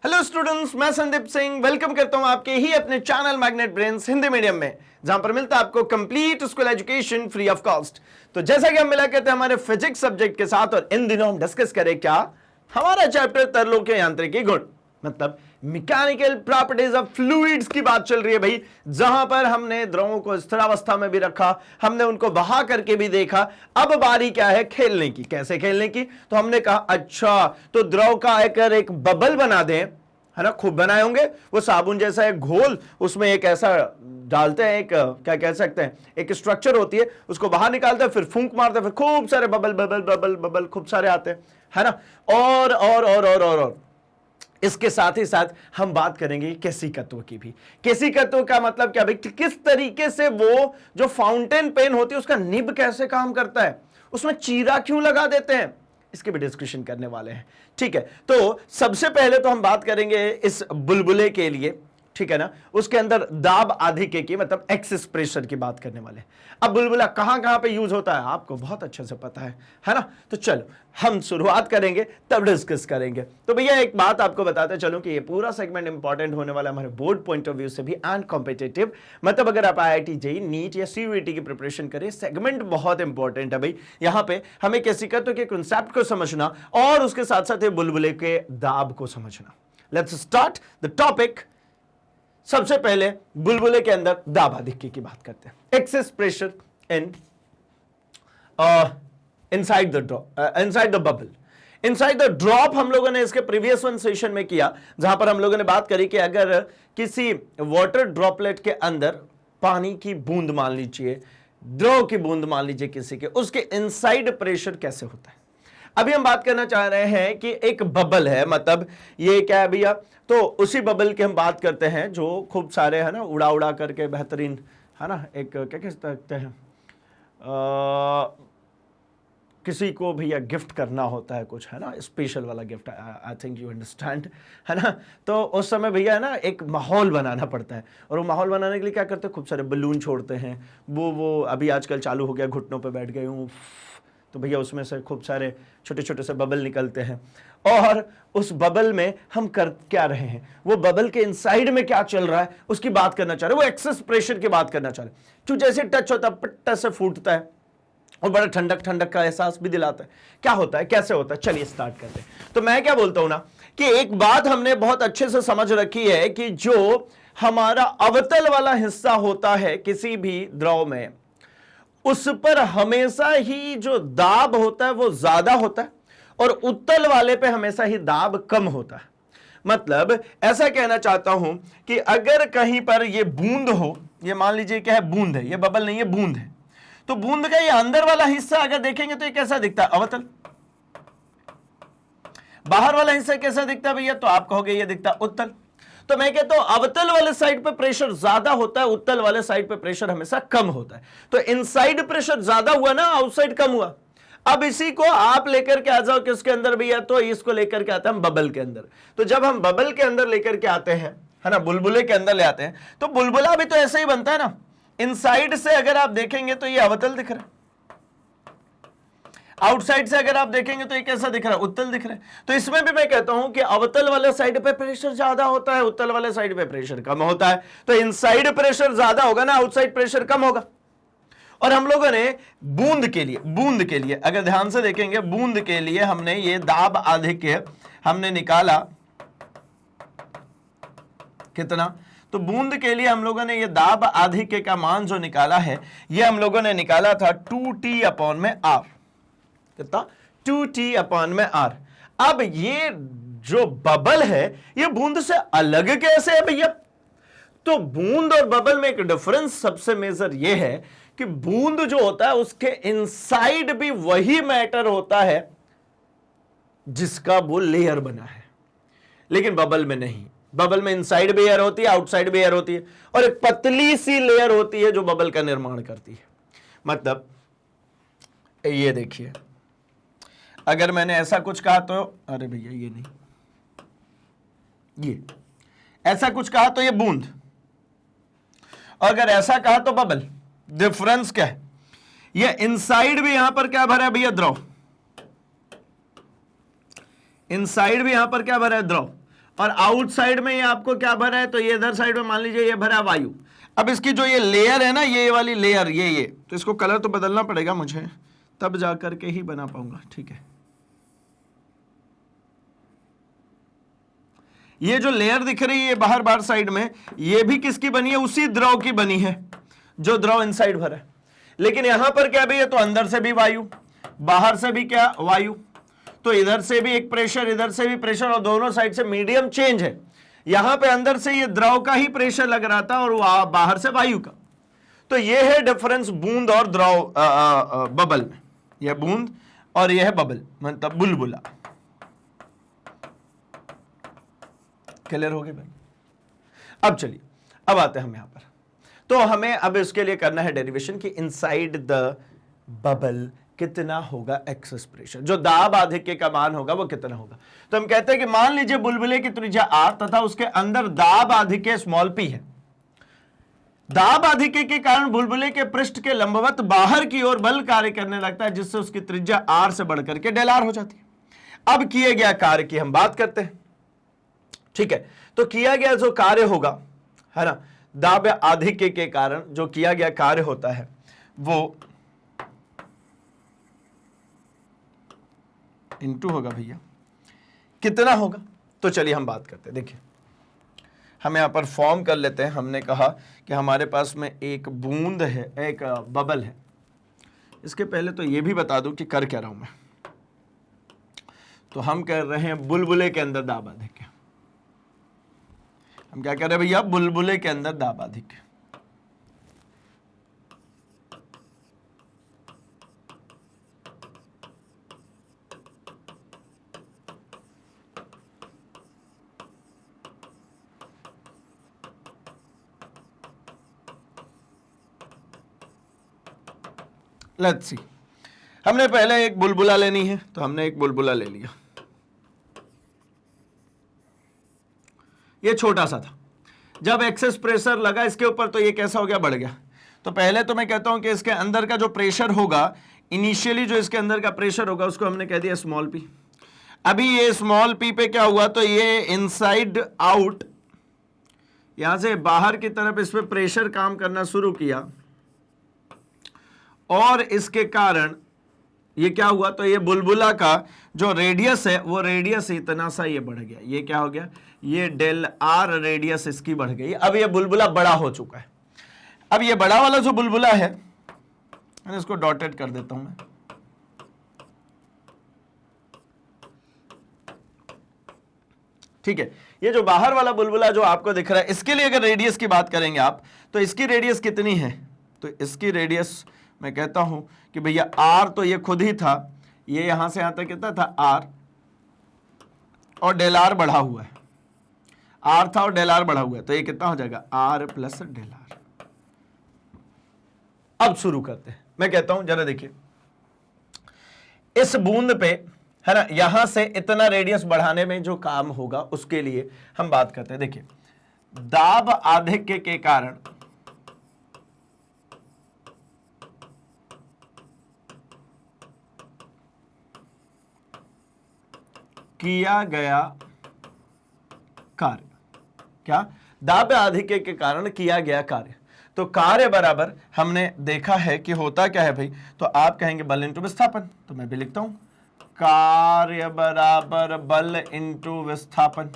Hello students, मैं Sandeep Singh welcome करता हूं आपके ही अपने channel magnet brains Hindi medium में, जहां पर मिलता है आपको complete school education free of cost. तो जैसा कि हम मिला करते हैं हमारे फिजिक्स सब्जेक्ट के साथ, और इन दिनों हम डिस्कस करें क्या हमारा चैप्टर तरलों के यांत्रिकी गुण, मतलब मैकेनिकल प्रॉपर्टीज ऑफ फ्लूइड्स की बात चल रही है भाई। जहां पर हमने द्रवों को स्थिरावस्था में भी रखा, हमने उनको बहा करके भी देखा। अब बारी क्या है खेलने की, कैसे खेलने की। तो हमने कहा अच्छा तो द्रव का एक बबल बना दें, है ना, खूब बनाए होंगे वो साबुन जैसा एक घोल, उसमें एक ऐसा डालते हैं, एक क्या कह सकते हैं, एक स्ट्रक्चर होती है, उसको बाहर निकालते हैं, फिर फूंक मारते हैं, फिर खूब सारे बबल बबल बबल बबल खूब सारे आते हैं, है ना। और इसके साथ ही साथ हम बात करेंगे केशिकत्व की भी। केशिकत्व का मतलब क्या भाई, किस तरीके से वो जो फाउंटेन पेन होती है उसका निब कैसे काम करता है, उसमें चीरा क्यों लगा देते हैं, इसके भी डिस्कशन करने वाले हैं। ठीक है, तो सबसे पहले तो हम बात करेंगे इस बुलबुले के लिए, ठीक है ना, उसके अंदर दाब आधिक्य की मतलब एक्सेस प्रेशर की बात करने वाले हैं। अब बुलबुला कहां कहां पे यूज होता है आपको बहुत अच्छे से पता है ना। तो चलो हम शुरुआत करेंगे तब डिस्कस करेंगे। तो भैया एक बात आपको बताते चलूं कि ये पूरा सेगमेंट इंपॉर्टेंट होने वाला हमारे बोर्ड पॉइंट ऑफ व्यू से भी एंड कॉम्पिटिटिव, मतलब अगर आप IIT JEE नीट या CUET की प्रिपरेशन करें, सेगमेंट बहुत इंपॉर्टेंट है भाई। यहां पे हमें केशिकत्व के कॉन्सेप्ट को समझना और उसके साथ साथ बुलबुले के दाब को समझना। Let's start the topic. सबसे पहले बुलबुले के अंदर दाब आधिक्य की बात करते हैं। Excess pressure inside the bubble, inside the drop हम लोगों ने इसके प्रीवियस वन सेशन में किया, जहां पर हम लोगों ने बात करी कि अगर किसी वाटर ड्रॉपलेट के अंदर पानी की बूंद मान लीजिए, द्रव की बूंद मान लीजिए किसी के, उसके इनसाइड प्रेशर कैसे होता है। अभी हम बात करना चाह रहे हैं कि एक बबल है, मतलब ये क्या है भैया, तो उसी बबल की हम बात करते हैं जो खूब सारे है ना उड़ा उड़ा करके बेहतरीन, है ना, एक क्या कह सकते हैं, किसी को भैया गिफ्ट करना होता है कुछ, है ना, स्पेशल वाला gift, I think you understand, है ना। तो उस समय भैया है ना एक माहौल बनाना पड़ता है, और वो माहौल बनाने के लिए क्या करते हैं, खूब सारे बलून छोड़ते हैं। वो अभी आजकल चालू हो गया, घुटनों पे बैठ गए हूँ, तो भैया उसमें से खूब सारे छोटे छोटे से बबल निकलते हैं, और उस बबल में हम कर क्या रहे हैं, वो बबल के इनसाइड में क्या चल रहा है उसकी बात करना चाह रहे हैं, वो एक्सेस प्रेशर की बात करना चाह रहे हैं। जो जैसे टच होता है पट्टा से फूटता है और बड़ा ठंडक ठंडक का एहसास भी दिलाता है। क्या होता है, कैसे होता है, चलिए स्टार्ट करते हैं। तो मैं क्या बोलता हूं ना कि एक बात हमने बहुत अच्छे से समझ रखी है कि जो हमारा अवतल वाला हिस्सा होता है किसी भी द्रव में, उस पर हमेशा ही जो दाब होता है वो ज्यादा होता है, और उत्तल वाले पे हमेशा ही दाब कम होता है। मतलब ऐसा कहना चाहता हूं कि अगर कहीं पर ये बूंद हो, ये मान लीजिए क्या है, बूंद है, ये बबल नहीं है, बूंद है, तो बूंद का ये अंदर वाला हिस्सा अगर देखेंगे तो ये कैसा दिखता है, अवतल। बाहर वाला हिस्सा कैसा दिखता है भैया, तो आप कहोगे ये दिखता है उत्तल। तो मैं कहता हूं अवतल वाले साइड पे प्रेशर ज्यादा होता है, उत्तल वाले साइड पे प्रेशर हमेशा कम होता है। तो इनसाइड प्रेशर ज्यादा हुआ ना, आउटसाइड कम हुआ। अब इसी को आप लेकर के आ जाओ किसके अंदर भैया, तो इसको लेकर के आते हैं हम बबल के अंदर। तो जब हम बबल के अंदर लेकर के आते हैं, है ना, बुलबुले के अंदर ले आते हैं, तो बुलबुला भी तो ऐसे ही बनता है ना। इनसाइड से अगर आप देखेंगे तो ये अवतल दिख रहा है, आउटसाइड से अगर आप देखेंगे तो ये कैसा दिख रहा है, उत्तल दिख रहा है। तो इसमें भी मैं कहता हूं कि अवतल वाले साइड पे प्रेशर ज्यादा होता है, उत्तल वाले साइड पे प्रेशर कम होता है। तो इनसाइड प्रेशर ज्यादा होगा ना, आउटसाइड प्रेशर कम होगा। और हम लोगों ने बूंद के लिए अगर ध्यान से देखेंगे, बूंद के लिए हमने ये दाब आधिक्य हमने निकाला कितना, तो बूंद के लिए हम लोगों ने ये दाब आधिक्य का मान जो निकाला है, ये हम लोगों ने निकाला था 2T अपॉन में R, कितना, 2T अपॉन में R। अब ये जो बबल है ये बूंद से अलग कैसे है भैया, तो बूंद और बबल में एक डिफरेंस सबसे मेजर ये है कि बूंद जो होता है उसके इनसाइड भी वही मैटर होता है जिसका वो लेयर बना है, लेकिन बबल में नहीं। बबल में इनसाइड भी एयर होती है, आउटसाइड भी एयर होती है, और एक पतली सी लेयर होती है जो बबल का निर्माण करती है। मतलब ये देखिए, अगर मैंने ऐसा कुछ कहा तो, अरे भैया ये नहीं, ये ऐसा कुछ कहा तो ये बूंद, अगर ऐसा कहा तो बबल। डिफरेंस क्या है, ये इनसाइड भी यहां पर क्या भरा है भैया, द्रव, इनसाइड भी यहां पर क्या भरा है, द्रव, और आउटसाइड में ये आपको क्या भरा है, तो ये इधर साइड में मान लीजिए ये भरा वायु। अब इसकी जो ये लेयर है ना, ये वाली लेयर, ये तो इसको कलर तो बदलना पड़ेगा मुझे, तब जा करके ही बना पाऊंगा। ठीक है, ये जो लेयर दिख रही है बाहर बाहर साइड में, ये भी किसकी बनी है, उसी द्रव की बनी है जो द्रव इनसाइड भरा है। लेकिन यहां पर क्या भी है, तो अंदर से भी वायु, बाहर से भी क्या वायु, तो इधर से भी एक प्रेशर, इधर से भी प्रेशर, और दोनों साइड से मीडियम चेंज है। यहां पे अंदर से ये द्रव का ही प्रेशर लग रहा था और बाहर से वायु का। तो ये है डिफरेंस बूंद और द्रव बबल में। यह बूंद और यह है बबल, मतलब बुलबुला। क्लियर हो गई भाई? अब चलिए, अब आते हैं हम यहां पर। तो हमें अब इसके लिए करना है डेरिवेशन कि इनसाइड द बबल कितना होगा एक्सेस प्रेशर, जो दाब आधिक्य का मान होगा वो कितना होगा। तो हम कहते हैं कि मान लीजिए बुलबुले की त्रिज्या r तथा उसके अंदर दाब आधिक्य स्मॉल p है। दाब आधिक्य के कारण बुलबुले के पृष्ठ के लंबवत बाहर की ओर बल कार्य करने लगता है, जिससे उसकी त्रिज्या r से बढ़कर के डेल r हो जाती है। अब किए गया कार्य की हम बात करते हैं। ठीक है, तो किया गया जो कार्य होगा, है ना, दाब आधिक्य के कारण जो किया गया कार्य होता है वो इनटू होगा भैया, कितना होगा। तो चलिए हम बात करते हैं। देखिए, हम यहां पर फॉर्म कर लेते हैं। हमने कहा कि हमारे पास में एक बूंद है, एक बबल है। इसके पहले तो ये भी बता दूं कि कर क्या रहा हूं मैं। तो हम कर रहे हैं बुलबुले के अंदर दाब आधिक्य। हम क्या कह रहे हैं भैया, बुलबुले के अंदर दाब आधिक्य। लेट्स सी, हमने पहले एक बुलबुला लेनी है, तो हमने एक बुलबुला ले लिया। ये छोटा सा था, जब एक्सेस प्रेशर लगा इसके ऊपर तो ये कैसा हो गया, बढ़ गया। तो पहले तो मैं कहता हूं कि इसके अंदर का जो प्रेशर होगा, इनिशियली जो इसके अंदर का प्रेशर होगा उसको हमने कह दिया स्मॉल p। अभी ये स्मॉल p पे क्या हुआ, तो ये इनसाइड आउट, यहां से बाहर की तरफ इस पे प्रेशर काम करना शुरू किया, और इसके कारण ये क्या हुआ, तो ये बुलबुला का जो रेडियस है वो रेडियस इतना सा ये बढ़ गया। ये क्या हो गया, ये डेल r रेडियस इसकी बढ़ गई। अब ये बुलबुला बड़ा हो चुका है। अब ये बड़ा वाला जो बुलबुला है, मैं इसको डॉटेड कर देता हूं मैं। ठीक है, ये जो बाहर वाला बुलबुला जो आपको दिख रहा है, इसके लिए अगर रेडियस की बात करेंगे आप, तो इसकी रेडियस कितनी है, तो इसकी रेडियस मैं कहता हूं कि भैया r तो ये खुद ही था, ये यहां से यहां तक कितना था r, और डेल r बढ़ा हुआ है। r था और डेल r बढ़ा हुआ है, तो ये कितना हो जाएगा, r प्लस डेल r। अब शुरू करते हैं। मैं कहता हूं जरा देखिए, इस बूंद पे, है ना, यहां से इतना रेडियस बढ़ाने में जो काम होगा उसके लिए हम बात करते हैं। देखिए, दाब आधिक्य के कारण किया गया कार्य, क्या, दाब आधिक्य के कारण किया गया कार्य। तो कार्य बराबर हमने देखा है कि होता क्या है भाई, तो आप कहेंगे बल इंटू विस्थापन। तो मैं भी लिखता हूं कार्य बराबर बल इंटू विस्थापन।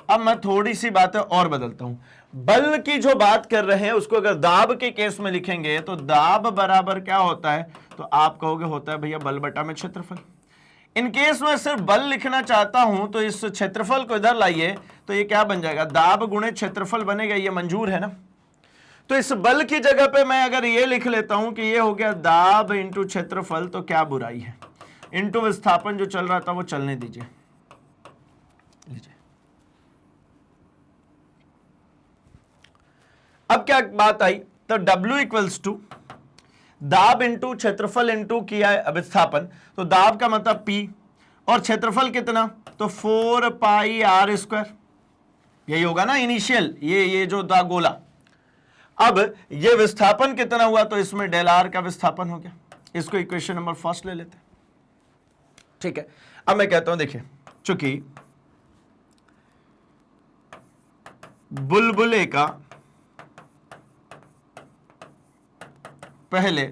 अब मैं थोड़ी सी बातें और बदलता हूं। बल की जो बात कर रहे हैं उसको अगर दाब के केस में लिखेंगे तो दाब बराबर क्या होता है, तो आप कहोगे होता है भैया बल बटा में क्षेत्रफल। इन केस में सिर्फ बल लिखना चाहता हूं तो इस क्षेत्रफल को इधर लाइए, तो ये क्या बन जाएगा, दाब गुणे क्षेत्रफल बनेगा। ये मंजूर है ना। तो इस बल की जगह पे मैं अगर ये लिख लेता हूं कि ये हो गया दाब इंटू क्षेत्रफल, तो क्या बुराई है। इंटू विस्थापन जो चल रहा था वो चलने दीजिए, लीजिए। अब क्या बात आई, तो W इक्वल्स टू दाब इंटू क्षेत्रफल इंटू किया है विस्थापन। तो दाब का मतलब P और क्षेत्रफल कितना, तो 4 पाई r स्क्वायर, यही होगा ना इनिशियल, ये जो दा गोला। अब ये विस्थापन कितना हुआ, तो इसमें डेल r का विस्थापन हो गया। इसको इक्वेशन नंबर फर्स्ट ले लेते हैं। ठीक है, अब मैं कहता हूं देखिए, चूंकि बुलबुले का पहले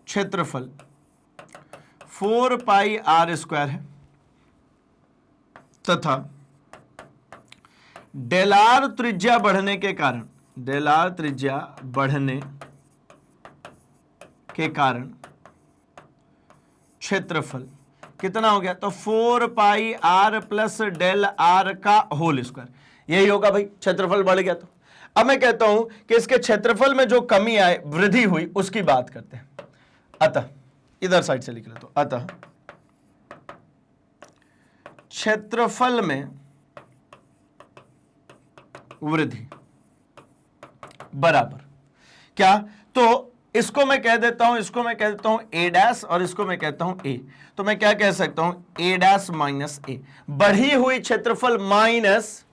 क्षेत्रफल 4 पाई आर स्क्वायर है तथा डेल आर त्रिज्या बढ़ने के कारण, डेल आर त्रिज्या बढ़ने के कारण क्षेत्रफल कितना हो गया, तो 4 pi are plus del are का होल स्क्वायर, यही होगा भाई, क्षेत्रफल बढ़ गया। तो अब मैं कहता हूं कि इसके क्षेत्रफल में जो कमी आए, वृद्धि हुई, उसकी बात करते हैं। अतः इधर साइड से लिख ले, तो अतः क्षेत्रफल में वृद्धि बराबर क्या, तो इसको मैं कह देता हूं, इसको मैं कह देता हूं ए डैश और इसको मैं कहता हूं ए, तो मैं क्या कह सकता हूं, ए डैश माइनस ए, बढ़ी हुई क्षेत्रफल माइनस,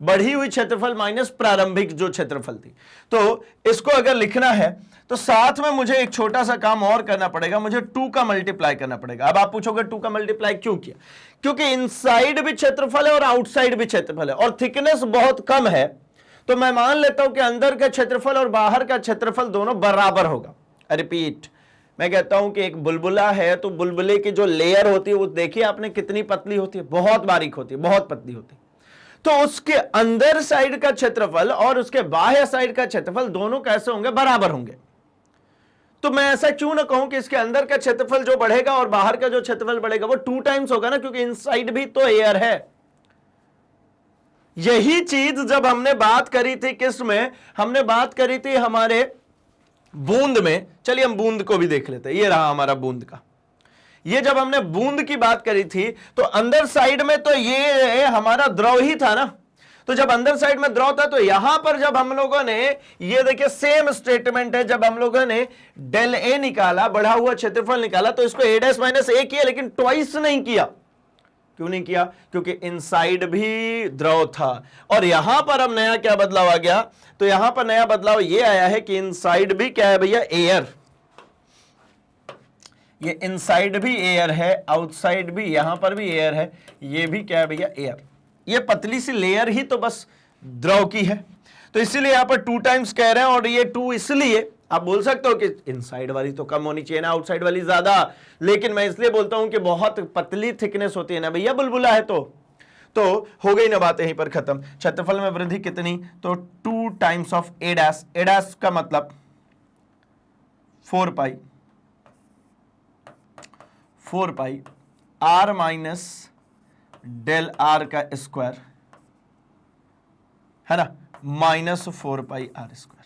बढ़ी हुई क्षेत्रफल माइनस प्रारंभिक जो क्षेत्रफल थी। तो इसको अगर लिखना है तो साथ में मुझे एक छोटा सा काम और करना पड़ेगा, मुझे 2 का मल्टीप्लाई करना पड़ेगा। अब आप पूछोगे 2 का मल्टीप्लाई क्यों किया, क्योंकि इनसाइड भी क्षेत्रफल है और आउटसाइड भी क्षेत्रफल है और थिकनेस बहुत कम है, तो मैं मान लेता हूं कि अंदर का क्षेत्रफल और बाहर का क्षेत्रफल दोनों बराबर होगा। रिपीट, मैं कहता हूं कि एक बुलबुला है तो बुलबुले की जो लेयर होती है वो देखिए आपने कितनी पतली होती है, बहुत बारीक होती है, बहुत पतली होती है। तो उसके अंदर साइड का क्षेत्रफल और उसके बाह्य साइड का क्षेत्रफल दोनों कैसे होंगे, बराबर होंगे। तो मैं ऐसा क्यों ना कहूं कि इसके अंदर का क्षेत्रफल जो बढ़ेगा और बाहर का जो क्षेत्रफल बढ़ेगा वो 2 टाइम्स होगा ना, क्योंकि इनसाइड भी तो एयर है। यही चीज जब हमने बात करी थी, किस में हमने बात करी थी, हमारे बूंद में। चलिए हम बूंद को भी देख लेते हैं, ये रहा हमारा बूंद का। ये जब हमने बूंद की बात करी थी तो अंदर साइड में तो ये हमारा द्रव ही था ना, तो जब अंदर साइड में द्रव था तो यहां पर जब हम लोगों ने, ये देखिए सेम स्टेटमेंट है, जब हम लोगों ने डेल ए निकाला, बढ़ा हुआ क्षेत्रफल निकाला, तो इसको ए डैश माइनस ए किया, लेकिन ट्वाइस नहीं किया। क्यों नहीं किया, क्योंकि इनसाइड भी द्रव था। और यहां पर अब नया क्या बदलाव आ गया, तो यहां पर नया बदलाव ये आया है कि इनसाइड भी क्या है भैया, एयर। ये इनसाइड भी एयर है, आउटसाइड भी, यहां पर भी एयर है, ये भी क्या है भैया, एयर। ये पतली सी लेयर ही तो बस द्रव की है, तो इसीलिए यहां पर 2 टाइम्स कह रहे हैं। और ये 2 इसलिए, आप बोल सकते हो कि इनसाइड वाली तो कम होनी चाहिए ना, आउटसाइड वाली ज्यादा, लेकिन मैं इसलिए बोलता हूं कि बहुत पतली थिकनेस होती है ना भैया बुलबुला है, तो हो गई ना बात यहीं पर खत्म। क्षेत्रफल में वृद्धि कितनी, तो 2 times of A dash. A dash का मतलब 4 pi are minus del are का स्क्वायर है ना, माइनस 4 पाई आर स्क्वायर।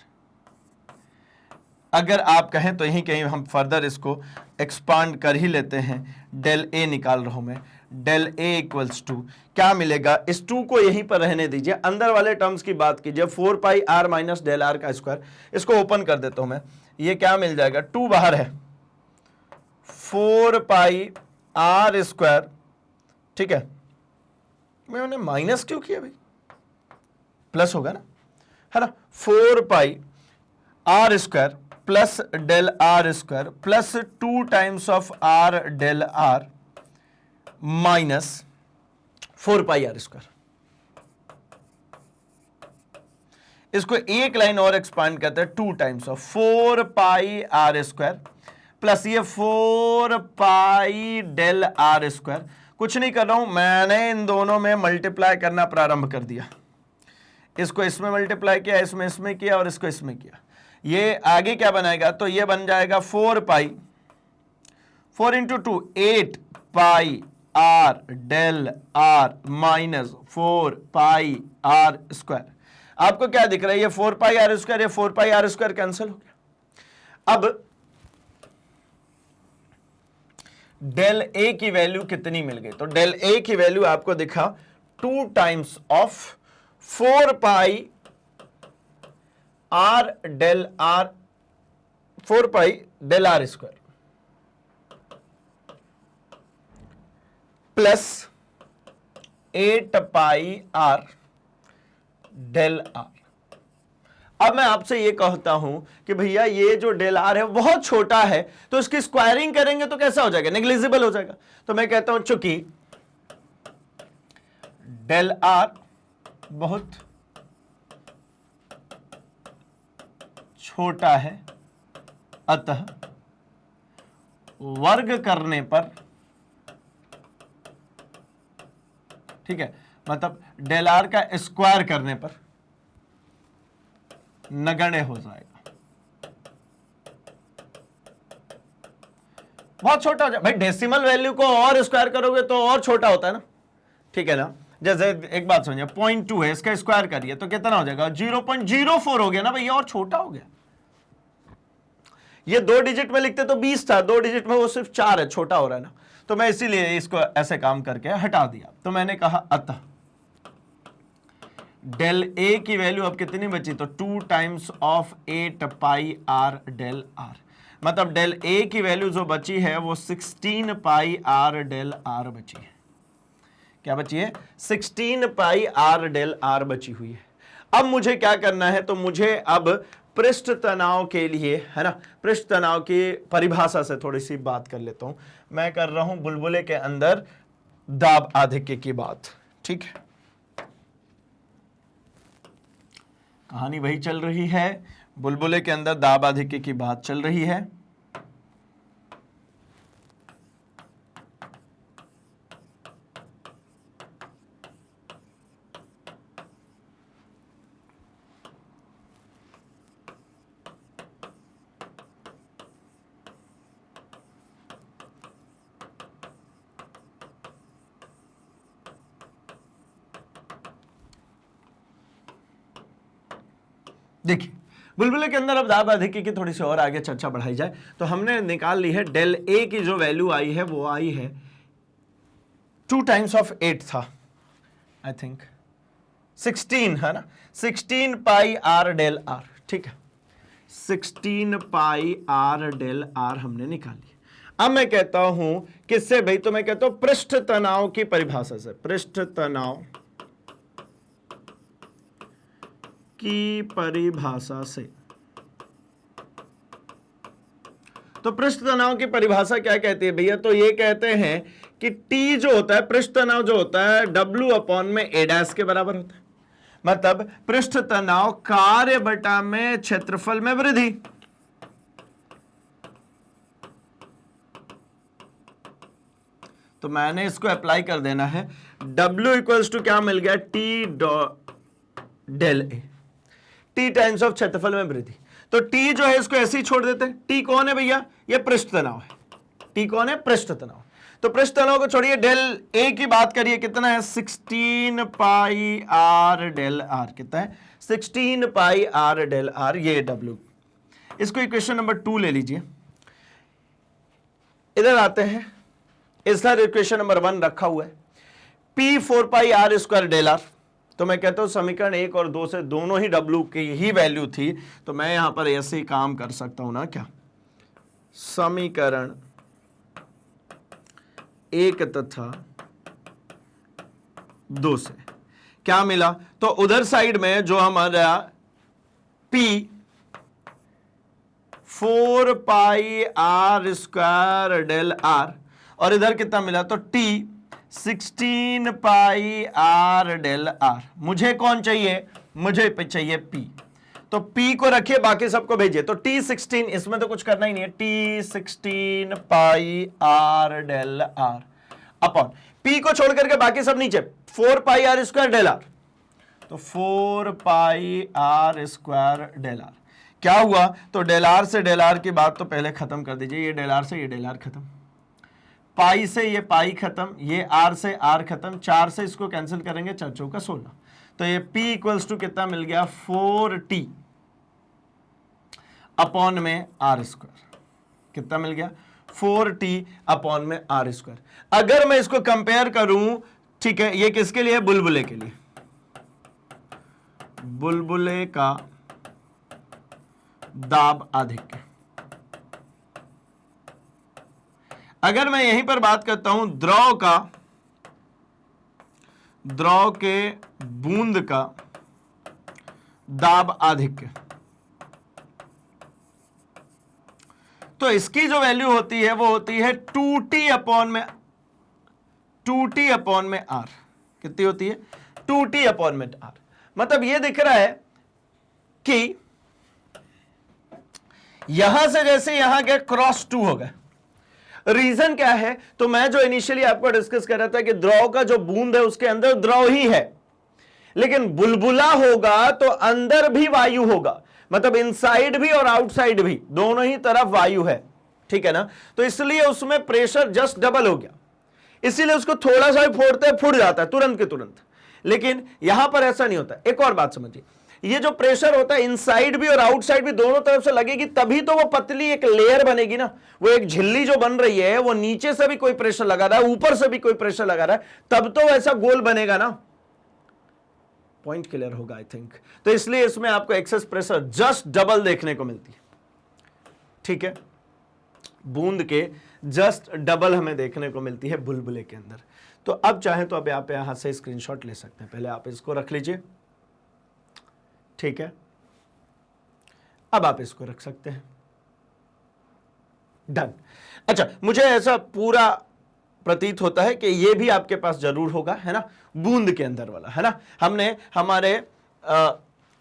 अगर आप कहें तो यहीं कहीं हम फर्दर इसको एक्सपांड कर ही लेते हैं। डेल ए निकाल रहा हूं मैं, डेल ए इक्वल्स टू क्या मिलेगा, इस 2 को यहीं पर रहने दीजिए, अंदर वाले टर्म्स की बात कीजिए। 4 pi are minus del are का स्क्वायर, इसको ओपन कर देता हूं मैं, ये क्या मिल जाएगा, 2 बाहर है, 4 पाई आर स्क्वायर, ठीक है। मैंने माइनस क्यों किया भाई, प्लस होगा ना, है ना, 4 pi are square plus del are square plus 2 times of r del are minus 4 pi are square. इसको एक लाइन और एक्सपांड करते हैं, 2 times of 4 pi are square plus ये 4 पाई डेल आर स्क्वायर। कुछ नहीं कर रहा हूं, मैंने इन दोनों में मल्टीप्लाई करना प्रारंभ कर दिया। इसको इसमें मल्टीप्लाई किया, इसमें इसमें किया और इसको इसमें किया। ये आगे क्या बनाएगा, तो ये बन जाएगा 4 pi, 4 into 2 8 pi R del are minus 4 pi are square. आपको क्या दिख रहा है, ये 4 पाई आर स्क्वायर, ये 4 पाई आर स्क्वायर कैंसिल हो गया। अब डेल ए की वैल्यू कितनी मिल गई, तो डेल ए की वैल्यू आपको दिखा 2 times of 4 pi R del R, 4 pi del are square plus 8 pi R del R. अब मैं आपसे ये कहता हूं कि भैया ये जो डेल आर है बहुत छोटा है, तो इसकी स्क्वायरिंग करेंगे तो कैसा हो जाएगा, नेग्लिजिबल हो जाएगा। तो मैं कहता हूं चूंकि डेल आर बहुत छोटा है, अतः वर्ग करने पर, ठीक है, मतलब डेल आर का स्क्वायर करने पर नगण्य हो जाएगा, बहुत छोटा हो जाएगा। भाई डेसिमल वैल्यू को और स्क्वायर करोगे तो और छोटा होता है ना, ठीक है ना। जैसे एक बात समझिए, 0.2 है, इसका स्क्वायर करिए तो कितना हो जाएगा, 0.04 हो गया ना भैया, और छोटा हो गया। ये 2 डिजिट में लिखते तो 20 था, 2 डिजिट में वो सिर्फ 4 है, छोटा हो रहा है ना। तो मैं इसीलिए इसको ऐसे काम करके हटा दिया। तो मैंने कहा अतः डेल ए की वैल्यू अब कितनी बची, तो 2 times of 8 pi R del R, मतलब डेल ए की वैल्यू जो बची है वो 16 पाई आर डेल आर बची है। क्या बची है, 16 पाई आर डेल आर बची हुई है। अब मुझे क्या करना है, तो मुझे अब पृष्ठ तनाव के लिए, है ना, पृष्ठ तनाव की परिभाषा से थोड़ी सी बात कर लेता हूं। मैं कर रहा हूं बुलबुले के अंदर दाब आधिक्य की बात, ठीक है। कहानी वही चल रही है, बुलबुले के अंदर दाब आधिक्य की बात चल रही है। देखिए बुलबुले के अंदर अब दाब आधिक्य की थोड़ी सी और आगे चर्चा बढ़ाई जाए तो हमने निकाल ली है डेल ए की जो वैल्यू आई है वो आई है 2 टाइम्स ऑफ 8 था, आई थिंक 16 है ना, 16 पाई आर डेल आर, ठीक है, 16 पाई आर डेल आर हमने निकाली। अब मैं कहता हूं किससे भाई, तो मैं कहता हूं पृष्ठ तनाव की परिभाषा से, पृष्ठ तनाव की परिभाषा से। तो पृष्ठ तनाव की परिभाषा क्या कहती है भैया, तो ये कहते हैं कि T जो होता है, पृष्ठ तनाव जो होता है W अपॉन में A डैश के बराबर होता है, मतलब पृष्ठ तनाव कार्य बटा में क्षेत्रफल में वृद्धि। तो मैंने इसको अप्लाई कर देना है, W इक्वल्स टू क्या मिल गया, T del A, T times of क्षेत्रफल में वृद्धि। तो T जो है इसको ऐसे ही छोड़ देते हैं। T कौन है भैया, ये पृष्ठ तनाव है। T कौन है, पृष्ठ तनाव। तो पृष्ठ तनाव को छोड़िए, डेल A की बात करिए, कितना है 16 पाई आर डेल आर, कितना है 16 पाई आर डेल आर, ये W। इसको इक्वेशन नंबर 2 ले लीजिए। इधर आते हैं, इधर इक्वेशन नंबर 1 रखा हुआ है, P 4 pi are square del R. तो मैं कहता हूं समीकरण 1 और 2 से दोनों ही W की ही वैल्यू थी, तो मैं यहां पर ऐसे ही काम कर सकता हूं ना, क्या समीकरण 1 तथा 2 से क्या मिला, तो उधर साइड में जो हमारा P 4 pi are square del R, और इधर कितना मिला, तो T 16 pi R del R. मुझे कौन चाहिए, मुझे चाहिए P, तो P को रखिए, बाकी सबको भेजिए। तो T16, इसमें तो कुछ करना ही नहीं है, T16 pi R del R upon P को छोड़ करके बाकी सब नीचे 4 pi are square del R. तो 4 pi are square del R क्या हुआ, तो डेल आर से डेल आर की बात तो पहले खत्म कर दीजिए, ये डेल आर से ये डेल आर खत्म, पाई से ये पाई खत्म, ये आर से आर खत्म, 4 से इसको कैंसिल करेंगे, 4 चौका 16। तो ये P इक्वल्स टू कितना मिल गया, 4T अपॉन में आर स्क्वायर। कितना मिल गया, 4T अपॉन में आर स्क्वायर। अगर मैं इसको कंपेयर करूं, ठीक है, ये किसके लिए, बुलबुले के लिए, बुलबुले का दाब आधिक्य। अगर मैं यहीं पर बात करता हूं द्रव का, द्रव के बूंद का दाब आधिक्य, तो इसकी जो वैल्यू होती है वो होती है 2t अपॉन में r। कितनी होती है? 2t अपॉन में r। मतलब ये दिख रहा है कि यहां से जैसे यहां गया क्रॉस 2 हो गया। रीजन क्या है? तो मैं जो इनिशियली आपको डिस्कस कर रहा था कि द्रव का जो बूंद है उसके अंदर द्रव ही है, लेकिन बुलबुला होगा तो अंदर भी वायु होगा, मतलब इनसाइड भी और आउटसाइड भी, दोनों ही तरफ वायु है, ठीक है ना। तो इसलिए उसमें प्रेशर जस्ट डबल हो गया, इसीलिए उसको थोड़ा सा भी फोड़ते हैं फूट जाता है तुरंत के तुरंत। लेकिन यहां पर ऐसा नहीं होता। एक और बात समझिए, ये जो प्रेशर होता है इनसाइड भी और आउटसाइड भी दोनों तरफ से लगेगी, तभी तो वो पतली एक लेयर बनेगी ना। वो एक झिल्ली जो बन रही है वो नीचे से भी कोई प्रेशर लगा रहा है, ऊपर से भी कोई प्रेशर लगा रहा है, तब तो ऐसा गोल बनेगा ना। पॉइंट क्लियर होगा आई थिंक। तो इसलिए इसमें आपको एक्सेस प्रेशर जस्ट डबल देखने को मिलती है, ठीक है। बूंद के जस्ट डबल हमें देखने को मिलती है बुलबुले के अंदर। तो अब चाहे तो अब आप यहां से स्क्रीनशॉट ले सकते हैं। पहले आप इसको रख लीजिए, ठीक है। अब आप इसको रख सकते हैं, डन। अच्छा, मुझे ऐसा पूरा प्रतीत होता है कि ये भी आपके पास जरूर होगा, है ना, बूंद के अंदर वाला, है ना। हमने हमारे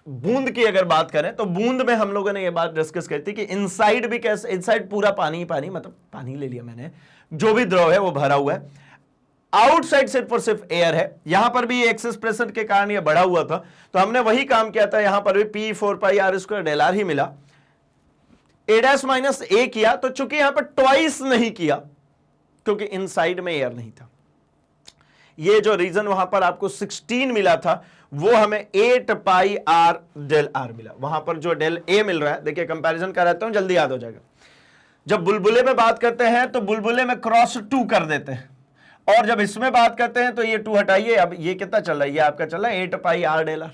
बूंद की अगर बात करें तो बूंद में हम लोगों ने ये बात डिस्कस करी थी कि इनसाइड भी कैसे, इनसाइड पूरा पानी ही पानी, मतलब पानी ले लिया मैंने, जो भी द्रव है वो भरा हुआ है, आउटसाइड सिर्फ और सिर्फ एयर है। यहां पर भी एक्सेस प्रेशर के कारण ये बढ़ा हुआ था, तो हमने वही काम किया था, यहां पर भी P 4 pi R square del R ही मिला, a डैश माइनस a किया। तो चूंकि यहां पर ट्वाइस नहीं किया क्योंकि इनसाइड में एयर नहीं था, ये जो रीजन वहां पर आपको 16 मिला था वो हमें 8 पाई R डेल R मिला। वहां पर जो डेल A मिल रहा है, देखिए कंपैरिजन कर रहता हूं, जल्दी याद हो जाएगा। जब बुलबुले में बात करते हैं तो बुलबुले में क्रॉस 2 कर देते हैं, और जब इसमें बात करते हैं तो ये 2 हटाइए। अब ये कितना चल रहा है? ये आपका चल रहा है 8 पाई R डेल R।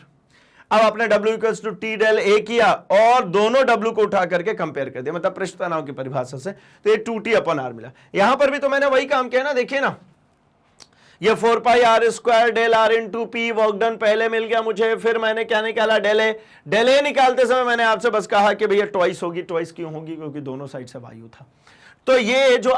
अब आपने W equals to T del A किया और दोनों W को उठा करके कंपेयर कर दिया, मतलब पृष्ठ तनाव की परिभाषा से, तो ये 2T अपॉन R मिला। यहां पर भी तो मैंने वही काम किया ना, देखिए ना, ये 4 pi R square del R into P work done पहले मिल गया मुझे, फिर मैंने क्या निकाला? डेल A निकालते समय मैंने आपसे बस कहा कि भैया ट्वाइस होगी। ट्वाइस क्यों होगी? क्योंकि दोनों साइड से वायु था। तो ये जो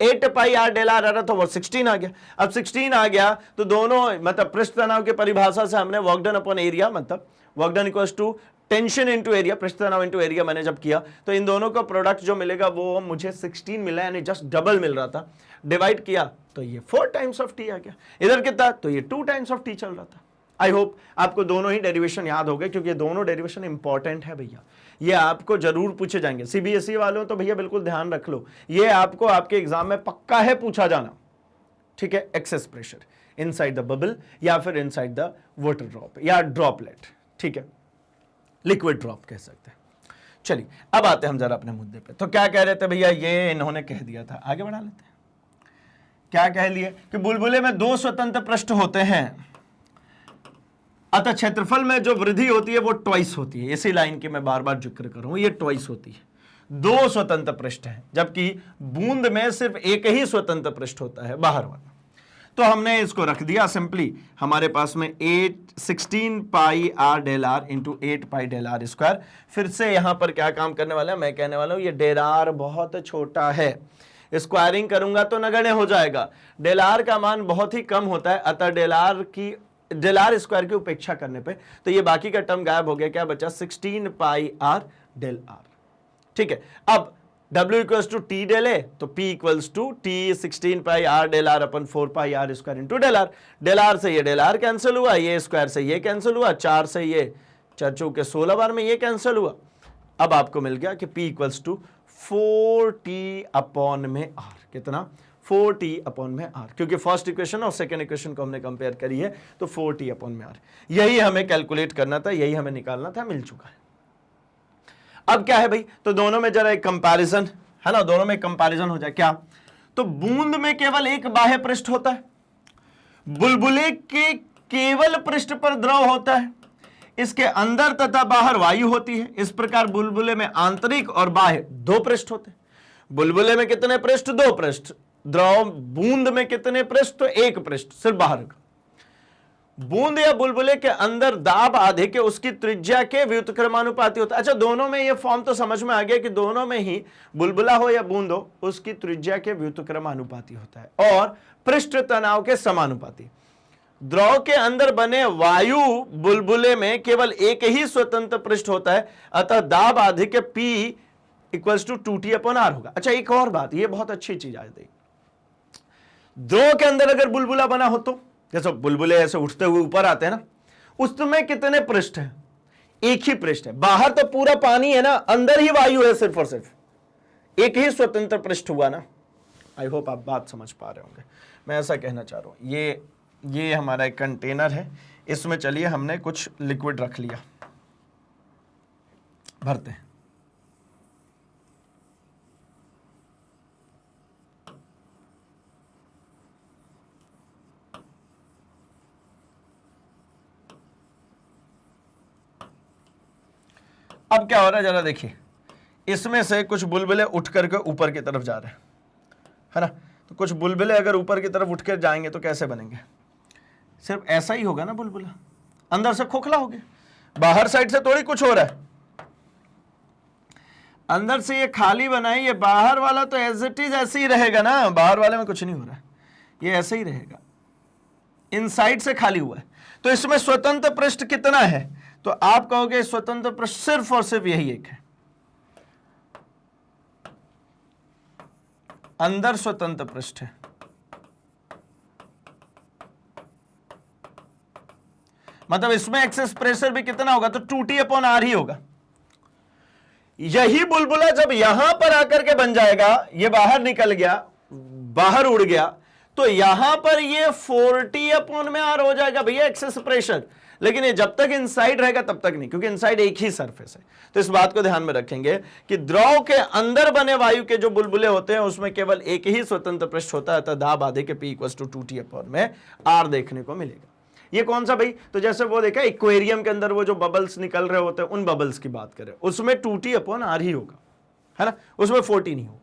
8 पाई R डेल R आ रहा था वो 16 आ गया। अब 16 आ गया तो दोनों, मतलब पृष्ठ तनाव की परिभाषा से हमने वर्क डन अपॉन एरिया, मतलब work done equals to tension into area, पृष्ठ तनाव इंटू एरिया मैंने जब किया तो इन दोनों का प्रोडक्ट जो मिलेगा वो मुझे 16 मिला, यानी जस्ट डबल मिल रहा था। डिवाइड किया तो ये 4 टाइम्स ऑफ टी आ गया। इधर कितना? तो ये 2 टाइम्स ऑफ टी चल रहा था। आई होप आपको दोनों ही डेरिवेशन याद हो गए, क्योंकि ये दोनों डेरिवेशन इंपॉर्टेंट है भैया, ये आपको जरूर पूछे जाएंगे। सीबीएसई वालों तो भैया बिल्कुल ध्यान रख लो, ये आपको आपके एग्जाम में पक्का है पूछा जाना, ठीक है। Excess pressure inside the bubble या फिर इनसाइड द वाटर ड्रॉप या ड्रॉपलेट, ठीक है, लिक्विड ड्रॉप कह सकते हैं। चलिए अब आते हैं हम जरा अपने मुद्दे पे। तो क्या कह रहे थे भैया? ये इन्होंने कह दिया था, आगे बढ़ा लेते हैं। क्या कह लिए कि बुलबुले में 2 स्वतंत्र पृष्ठ होते हैं, अतः क्षेत्रफल में जो वृद्धि होती है वो ट्वाइस होती है। इसी लाइन की मैं बार बार जिक्र कर रहा हूं, ये ट्वाइस होती है। 2 स्वतंत्र पृष्ठ हैं, जबकि बूंद में सिर्फ एक ही स्वतंत्र पृष्ठ होता है, बाहर वाला। तो हमने इसको रख दिया सिंपली, हमारे पास में 16 pi R del R into 8 pi del R square. फिर से यहां पर क्या काम करने वाला है? मैं कहने वाला हूं ये डेल R बहुत छोटा है, स्क्वायरिंग करूंगा तो नगण्य हो जाएगा। डेल R का मान बहुत ही कम होता है, अतः डेल R स्क्वायर की उपेक्षा करने पे तो ये बाकी का टर्म गायब हो गया। क्या बचा? 16 पाई R डेल R, ठीक है। अब W equals to T del A, तो P equals to T 16 pi R del R upon 4 pi R square into del R। Del R से ये डेल R कैंसिल हुआ, ये स्क्वायर से ये कैंसिल हुआ, 4 से ये 4 चौके 16 बार में ये कैंसिल हुआ। अब आपको मिल गया कि P equals to 4T upon में R। कितना? 4T अपॉन में R, क्योंकि फर्स्ट इक्वेशन और सेकेंड इक्वेशन को हमने कंपेयर करी है, तो 4T अपॉन में R। यही हमें कैलकुलेट करना था, यही हमें निकालना था, मिल चुका है। अब क्या है भाई? तो दोनों में जरा एक कंपैरिजन है ना, दोनों में कंपैरिजन हो जाए। क्या? तो बूंद में केवल एक बाह्य पृष्ठ होता है, बुलबुले के केवल पृष्ठ पर द्रव होता है, इसके अंदर तथा बाहर वायु होती है। इस प्रकार बुलबुले में आंतरिक और बाह्य 2 पृष्ठ होते हैं। बुलबुले में कितने पृष्ठ? 2 पृष्ठ। द्रव बूंद में कितने पृष्ठ? तो 1 पृष्ठ, सिर्फ बाहर का। बूंद या बुलबुले के अंदर दाब अधिक है उसकी त्रिज्या के व्युत्क्रमानुपाती होता है। अच्छा, दोनों में ये फॉर्म तो समझ में आ गया कि दोनों में ही बुलबुला हो या बूंद हो उसकी त्रिज्या के व्युत्क्रमानुपाती होता है और पृष्ठ तनाव के समानुपाती। द्रव के अंदर बने वायु बुलबुले में केवल एक ही स्वतंत्र पृष्ठ होता है, अतः दाब अधिक P इक्वल्स टू 2T/R होगा। अच्छा, एक और बात, ये बहुत अच्छी चीज आज देखिए, द्रव के अंदर अगर बुलबुला बना हो तो जैसे बुलबुले ऐसे उठते हुए ऊपर आते हैं ना, उसमें कितने पृष्ठ हैं? एक ही पृष्ठ है। बाहर तो पूरा पानी है ना, अंदर ही वायु है सिर्फ और सिर्फ। एक ही स्वतंत्र पृष्ठ हुआ ना। आई होप आप बात समझ पा रहे होंगे। मैं ऐसा कहना चाह रहा हूं, ये हमारा एक कंटेनर है, इसमें चलिए हमने कुछ लिक्विड रख लिया, भरते हैं। अब क्या हो रहा है जरा देखिए, इसमें से कुछ बुलबुले उठ करके ऊपर की तरफ जा रहे हैं, है ना। तो कुछ बुलबुले अगर ऊपर की तरफ उठ कर जाएंगे तो कैसे बनेंगे? सिर्फ ऐसा ही होगा ना, बुलबुला अंदर से खोखला हो गया, बाहर साइड से थोड़ी कुछ हो रहा है। अंदर से ये खाली बना है, ये बाहर वाला तो एज इट इज ऐसे ही रहेगा ना, बाहर वाले में कुछ नहीं हो रहा है, ये ऐसे ही रहेगा, इनसाइड से खाली हुआ है। तो इसमें स्वतंत्र पृष्ठ कितना है? तो आप कहोगे स्वतंत्र पृष्ठ सिर्फ और सिर्फ यही एक है, अंदर स्वतंत्र पृष्ठ है। मतलब इसमें एक्सेस प्रेशर भी कितना होगा? तो 2T/R ही होगा। यही बुलबुला जब यहां पर आकर के बन जाएगा, ये बाहर निकल गया, बाहर उड़ गया, तो यहां पर ये 4T/R हो जाएगा भैया एक्सेस प्रेशर। लेकिन ये जब तक इनसाइड रहेगा तब तक नहीं, क्योंकि इनसाइड एक ही सरफेस है। तो इस बात को ध्यान में रखेंगे कि द्रव के अंदर बने वायु के जो बुलबुले होते हैं उसमें केवल एक ही स्वतंत्र पृष्ठ होता है, अतः दाब आधे के P इक्वल्स टू 2T/R में R देखने को मिलेगा। ये कौन सा भाई? तो जैसे वो देखा एक्वेरियम के अंदर वो जो बबल्स निकल रहे होते हैं, उन बबल्स की बात करें, उसमें 2T/R ही होगा, है ना, उसमें 4T नहीं होगा।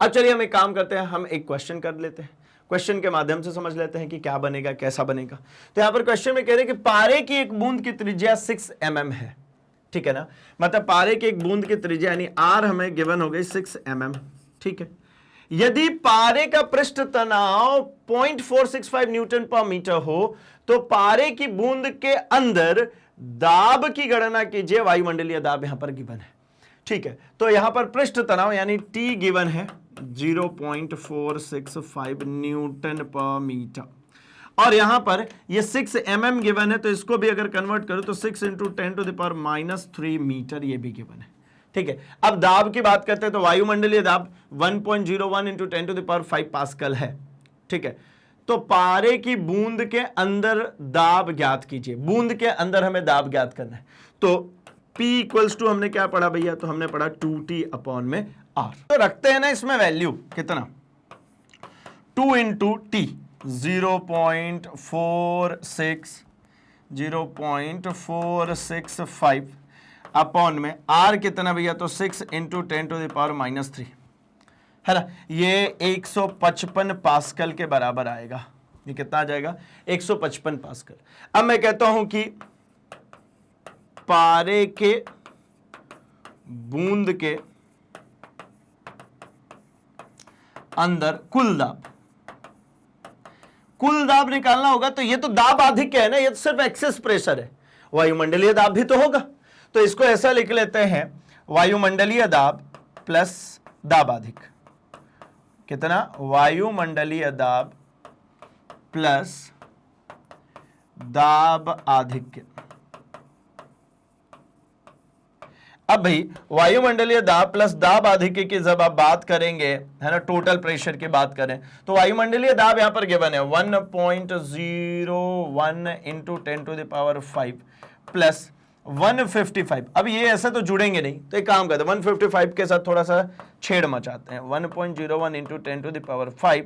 अब चलिए हम एक काम करते हैं, हम एक क्वेश्चन कर लेते हैं, क्वेश्चन के माध्यम से समझ लेते हैं कि क्या बनेगा, कैसा बनेगा। तो यहां पर क्वेश्चन में कह रहे हैं कि पारे की एक बूंद की त्रिज्या 6 mm है, ठीक है ना। मतलब पारे की एक बूंद की त्रिज्या यानी R हमें गिवन हो गई 6 mm, ठीक है। यदि पारे का पृष्ठ तनाव 0.465 न्यूटन पर मीटर हो तो पारे की बूंद के अंदर दाब की गणना कीजिए। वायुमंडलीय दाब यहां पर गिवन है, ठीक है। तो यहां पर पृष्ठ तनाव यानी T गिवन है 0.465 न्यूटन पर मीटर, और यहां पर ये 6 mm गिवन है, तो इसको भी अगर कन्वर्ट करो तो 6 × 10⁻³ मीटर ये भी गिवन है, ठीक है। अब दाब की बात करते हैं तो वायुमंडलीय दाब 1.01 × 10⁵ पास्कल है, ठीक है। तो पारे की बूंद के अंदर दाब ज्ञात कीजिए, बूंद के अंदर हमें दाब ज्ञात करना है। तो P इक्वल्स टू हमने क्या पढ़ा भैया? तो हमने पढ़ा 2T/R। तो रखते हैं ना इसमें वैल्यू कितना, 2 × T 0.465 अपॉन में R कितना भैया? तो 6 × 10⁻³ है ना। ये 155 पास्कल के बराबर आएगा। ये कितना आ जाएगा? 155 पास्कल। अब मैं कहता हूं कि पारे के बूंद के अंदर कुल दाब निकालना होगा। तो ये तो दाब अधिक है ना, ये तो सिर्फ एक्सेस प्रेशर है, वायुमंडलीय दाब भी तो होगा। तो इसको ऐसा लिख लेते हैं, वायुमंडलीय दाब प्लस दाब अधिक। कितना? वायुमंडलीय दाब प्लस दाब अधिक। अब भाई वायुमंडलीय दाब प्लस दाब अधिक की जब आप बात करेंगे, है ना, टोटल प्रेशर की बात करें, तो वायुमंडलीय दाब यहां पर गिवन है 1.01 × 10⁵ प्लस 155। अब ये ऐसे तो जुड़ेंगे नहीं, तो एक काम करते हैं 155 के साथ थोड़ा सा छेड़ मचाते हैं। 1.01 × 10⁵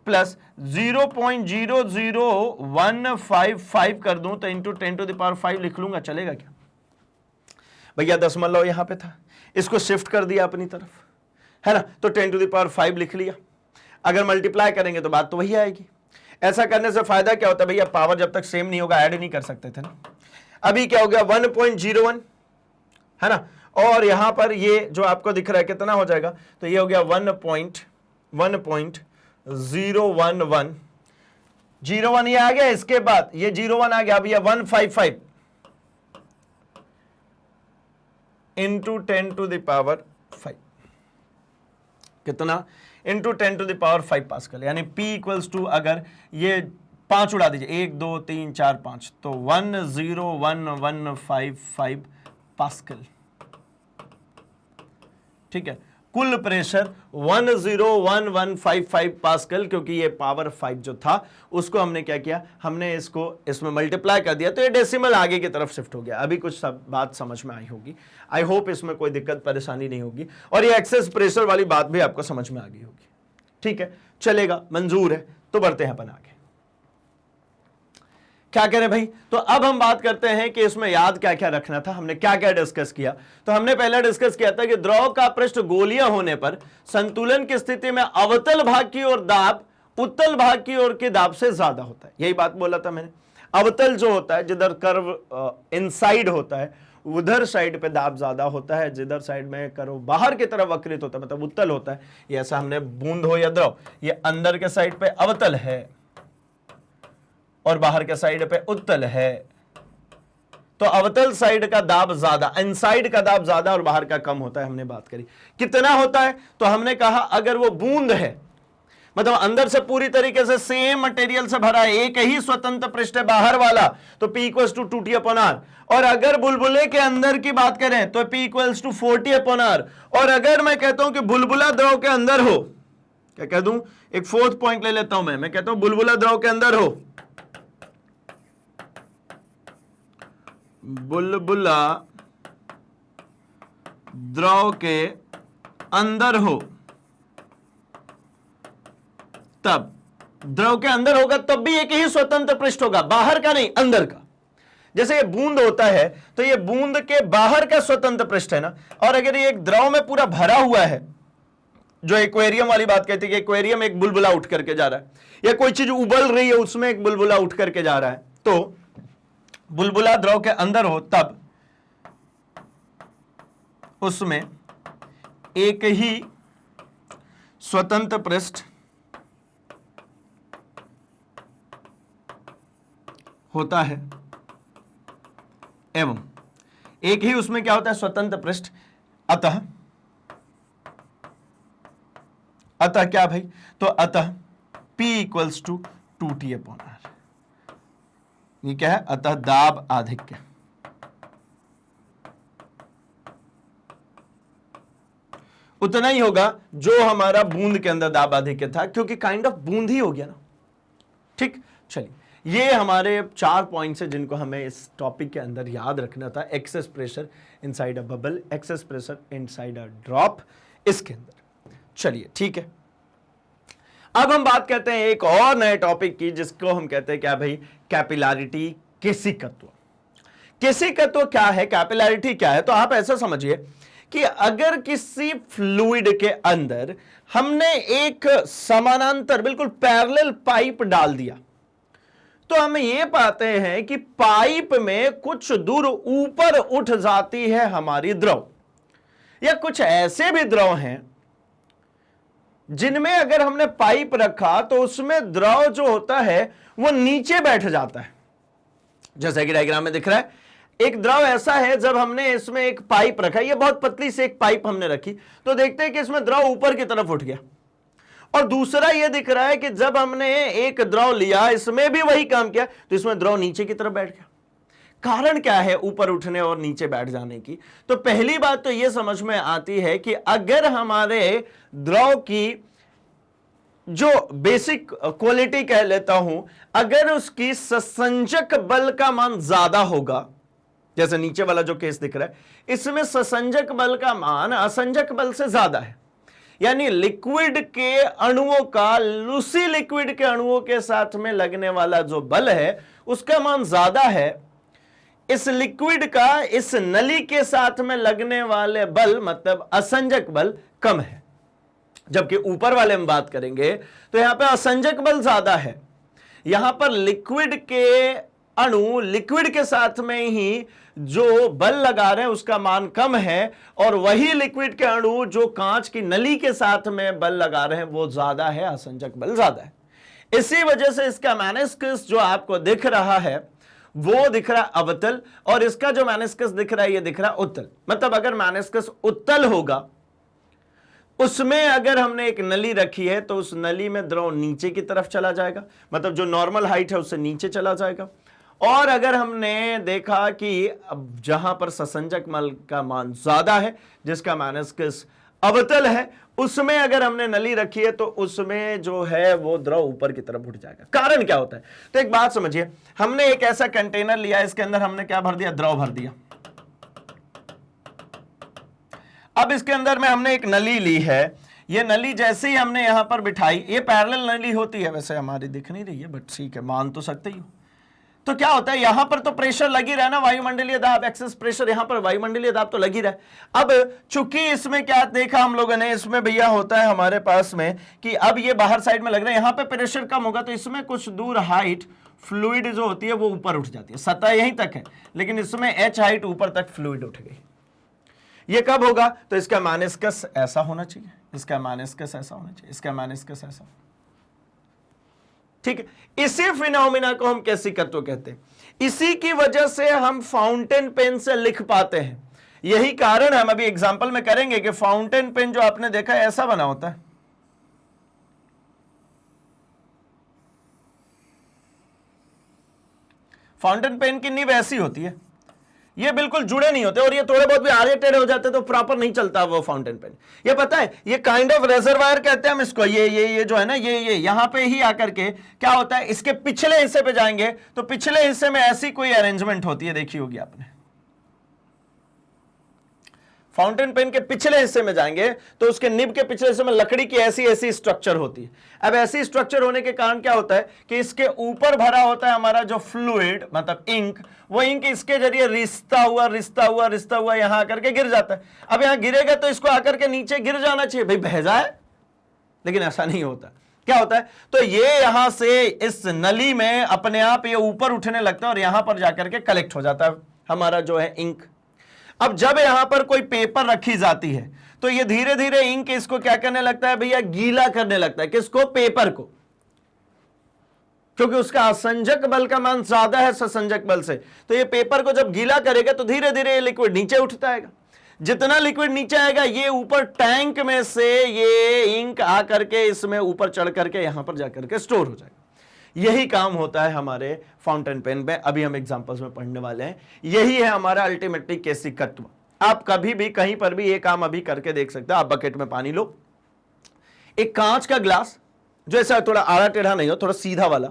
प्लस 0.00155 कर दूं तो इंटू 10⁵ लिख लूंगा, चलेगा क्या भैया? दशमलव यहां पे था, इसको शिफ्ट कर दिया अपनी तरफ, है ना, तो 10⁵ लिख लिया। अगर मल्टीप्लाई करेंगे तो बात तो वही आएगी। ऐसा करने से फायदा क्या होता है भैया, पावर जब तक सेम नहीं होगा ऐड नहीं कर सकते थे ना। अभी क्या हो गया 1.01 है ना, और यहां पर ये जो आपको दिख रहा है कितना हो जाएगा, तो ये हो गया 1.01 ये आ गया, इसके बाद ये 01 आ गया, अब ये 155 इंटू 10⁵ कितना, इंटू 10⁵ पास्कल, यानी P इक्वल्स टू, अगर ये 5 उड़ा दीजिए, 1 2 3 4 5, तो 101,155 पास्कल। ठीक है, कुल प्रेशर 101,155 पास्कल, क्योंकि ये पावर 5 जो था उसको हमने क्या किया, हमने इसको इसमें मल्टीप्लाई कर दिया, तो ये डेसिमल आगे की तरफ शिफ्ट हो गया। अभी कुछ सब बात समझ में आई होगी, आई होप इसमें कोई दिक्कत परेशानी नहीं होगी, और ये एक्सेस प्रेशर वाली बात भी आपको समझ में आ गई होगी। ठीक है, चलेगा, मंजूर है, तो बढ़ते हैं अपन आगे। क्या करें भाई, तो अब हम बात करते हैं कि इसमें याद क्या क्या रखना था, हमने क्या क्या डिस्कस किया। तो हमने पहले डिस्कस किया था कि द्रव का पृष्ठ गोलीय होने पर संतुलन की स्थिति में अवतल भाग की ओर दाब उत्तल भाग की ओर के दाब से ज्यादा होता है, यही बात बोला था मैंने। अवतल जो होता है, जिधर कर्व इनसाइड होता है उधर साइड पे दाब ज्यादा होता है, जिधर साइड में कर्व बाहर की तरफ वक्रित होता है मतलब उत्तल होता है। ये ऐसा हमने बूंद हो या द्रव, ये अंदर के साइड पे अवतल है और बाहर के साइड पे उत्तल है, तो अवतल साइड का दाब ज्यादा, इनसाइड का दाब ज्यादा और बाहर का कम होता है। हमने बात करी कितना होता है, तो हमने कहा अगर वो बूंद है, मतलब अंदर से पूरी तरीके से सेम मटेरियल से भरा है, एक ही स्वतंत्र पृष्ठ है बाहर वाला, तो P इक्वल्स टू 2T/R। और अगर बुलबुले के अंदर की बात करें तो P इक्वल्स टू 40/R। और अगर मैं कहता हूं कि बुलबुला द्रव के अंदर हो, क्या कह दूं, एक फोर्थ पॉइंट ले लेता हूं मैं कहता हूं बुलबुला द्रव के अंदर हो, बुलबुला द्रव के अंदर हो, तब द्रव के अंदर होगा तब भी एक ही स्वतंत्र पृष्ठ होगा, बाहर का नहीं अंदर का। जैसे ये बूंद होता है तो ये बूंद के बाहर का स्वतंत्र पृष्ठ है ना, और अगर ये एक द्रव में पूरा भरा हुआ है, जो एक्वेरियम वाली बात कहती है कि एक्वेरियम एक बुलबुला उठ करके जा रहा है, या कोई चीज उबल रही है उसमें एक बुलबुला उठ करके जा रहा है, तो बुलबुला द्रव के अंदर हो तब उसमें एक ही स्वतंत्र पृष्ठ होता है, एवं एक ही उसमें क्या होता है, स्वतंत्र पृष्ठ। अतः क्या भाई, तो अतः P इक्वल्स टू 2T/R। ये क्या है, अतः दाब आधिक्य। उतना ही होगा जो हमारा बूंद के अंदर दाब आधिक्य था, क्योंकि काइंड ऑफ बूंद ही हो गया ना। ठीक, चलिए ये हमारे 4 पॉइंट्स हैं जिनको हमें इस टॉपिक के अंदर याद रखना था। Excess pressure inside a bubble, excess pressure inside a drop, इसके अंदर। चलिए ठीक है, अब हम बात करते हैं एक और नए टॉपिक की, जिसको हम कहते हैं क्या भाई, कैपिलैरिटी, केशिकत्व। केशिकत्व क्या है, कैपिलैरिटी क्या है, तो आप ऐसा समझिए कि अगर किसी फ्लूइड के अंदर हमने एक समानांतर बिल्कुल पैरेलल पाइप डाल दिया, तो हम ये पाते हैं कि पाइप में कुछ दूर ऊपर उठ जाती है हमारी द्रव, या कुछ ऐसे भी द्रव हैं जिनमें अगर हमने पाइप रखा तो उसमें द्रव जो होता है वो नीचे बैठ जाता है। जैसा कि डायग्राम में दिख रहा है, एक द्रव ऐसा है, जब हमने इसमें एक पाइप रखा, ये बहुत पतली से एक पाइप हमने रखी, तो देखते हैं कि इसमें द्रव ऊपर की तरफ उठ गया। और दूसरा ये दिख रहा है कि जब हमने एक द्रव लिया, इसमें भी वही काम किया, तो इसमें द्रव नीचे की तरफ बैठ गया। कारण क्या है ऊपर उठने और नीचे बैठ जाने की? तो पहली बात तो यह समझ में आती है कि अगर हमारे द्रव की जो बेसिक क्वालिटी कह लेता हूं, अगर उसकी ससंजक बल का मान ज्यादा होगा, जैसे नीचे वाला जो केस दिख रहा है, इसमें ससंजक बल का मान असंजक बल से ज्यादा है, यानी लिक्विड के अणुओं का उसी लिक्विड के अणुओं के साथ में लगने वाला जो बल है उसका मान ज्यादा है, इस लिक्विड का इस नली के साथ में लगने वाले बल मतलब असंजक बल कम है। जबकि ऊपर वाले हम बात करेंगे तो यहां पे असंजक बल ज्यादा है, यहां पर लिक्विड के अणु लिक्विड के साथ में ही जो बल लगा रहे हैं उसका मान कम है, और वही लिक्विड के अणु जो कांच की नली के साथ में बल लगा रहे हैं वो ज्यादा है, आसंजक बल ज्यादा है। इसी वजह से इसका मेनिस्कस जो आपको दिख रहा है वो दिख रहा है अवतल, और इसका जो मेनिस्कस दिख रहा है ये दिख रहा है उत्तल। मतलब अगर मेनिस्कस उत्तल होगा, उसमें अगर हमने एक नली रखी है तो उस नली में द्रव नीचे की तरफ चला जाएगा, मतलब जो नॉर्मल हाइट है उससे नीचे चला जाएगा। और अगर हमने देखा कि अब जहां पर ससंजक बल का मान ज्यादा है, जिसका मेनिस्कस अवतल है, उसमें अगर हमने नली रखी है तो उसमें जो है वो द्रव ऊपर की तरफ उठ जाएगा। कारण क्या होता है? तो एक बात समझिए, हमने एक ऐसा कंटेनर लिया, इसके अंदर हमने क्या भर दिया? द्रव भर दिया। अब इसके अंदर में हमने एक नली ली है, ये नली जैसे ही हमने यहां पर बिठाई, ये पैरेलल नली होती है, वैसे हमारी दिख नहीं रही है बट ठीक है, मान तो सकते ही हो। तो क्या होता है, यहां पर तो प्रेशर लगी रहा है ना, वायुमंडलीय दाब, एक्सेस प्रेशर, यहां पर वायुमंडलीय दाब तो लगी रहा है। अब चूंकि इसमें क्या देखा हम लोगों ने, इसमें भैया होता है हमारे पास में कि अब ये बाहर साइड में लग रहा है, यहां पे प्रेशर कम होगा तो इसमें कुछ दूर हाइट फ्लूइड जो होती है वो ऊपर उठ जाती है, सतह यहीं तक है, लेकिन इसमें h हाइट ऊपर तक फ्लूइड उठ गई। ये कब होगा? तो इसका मेनिस्कस ऐसा होना चाहिए, इसका मेनिस्कस ऐसा होना चाहिए, इसका मेनिस्कस ऐसा। ठीक है, इसी फिनोमिना को हम कैसिकत्व कहते हैं। इसी की वजह से हम फाउंटेन पेन से लिख पाते हैं। यही कारण हम अभी एग्जांपल में करेंगे कि फाउंटेन पेन जो आपने देखा है ऐसा बना होता है, फाउंटेन पेन की नींव ऐसी होती है, ये बिल्कुल जुड़े नहीं होते, और ये थोड़े बहुत भी आड़े टेढ़े हो जाते तो प्रॉपर नहीं चलता वो फाउंटेन पेन। ये पता है, ये काइंड ऑफ रेजरवायर कहते हैं हम इसको। ये जो है ना, ये यहां पे ही आकर के क्या होता है, इसके पिछले हिस्से पे जाएंगे तो पिछले हिस्से में ऐसी कोई अरेंजमेंट होती है, देखी होगी आपने। फाउंटेन पेन के पिछले हिस्से में जाएंगे तो उसके निब के पिछले हिस्से में लकड़ी की ऐसी ऐसी स्ट्रक्चर होती है। अब ऐसी स्ट्रक्चर होने के कारण क्या होता है कि इसके ऊपर भरा होता है हमारा जो फ्लूइड, मतलब इंक, वो इंक इसके जरिए रिश्ता हुआ यहां आकर के गिर जाता है। अब यहां गिरेगा तो इसको आकर के नीचे गिर जाना चाहिए, भाई बह जाए, लेकिन ऐसा नहीं होता। क्या होता है, तो ये यहां से इस नली में अपने आप ये ऊपर उठने लगता है और यहां पर जाकर के कलेक्ट हो जाता है हमारा जो है इंक। अब जब यहां पर कोई पेपर रखी जाती है तो ये धीरे धीरे इंक इसको क्या करने लगता है भैया, गीला करने लगता है। किसको? पेपर को, क्योंकि उसका असंजक बल का मान ज्यादा है ससंजक बल से। तो ये पेपर को जब गीला करेगा तो धीरे धीरे ये लिक्विड नीचे उठता है। जितना लिक्विड नीचे आएगा ये ऊपर टैंक में से ये इंक आकर के इसमें ऊपर चढ़ करके यहां पर जाकर के स्टोर हो जाएगा। यही काम होता है हमारे फाउंटेन पेन में, अभी हम एग्जांपल्स में पढ़ने वाले हैं। यही है हमारा अल्टीमेटली कैसिकत्व। आप कभी भी कहीं पर भी ये काम अभी करके देख सकते हैं। आप बकेट में पानी लो, एक कांच का ग्लास जो ऐसा थोड़ा आड़ा टेढ़ा नहीं हो, थोड़ा सीधा वाला,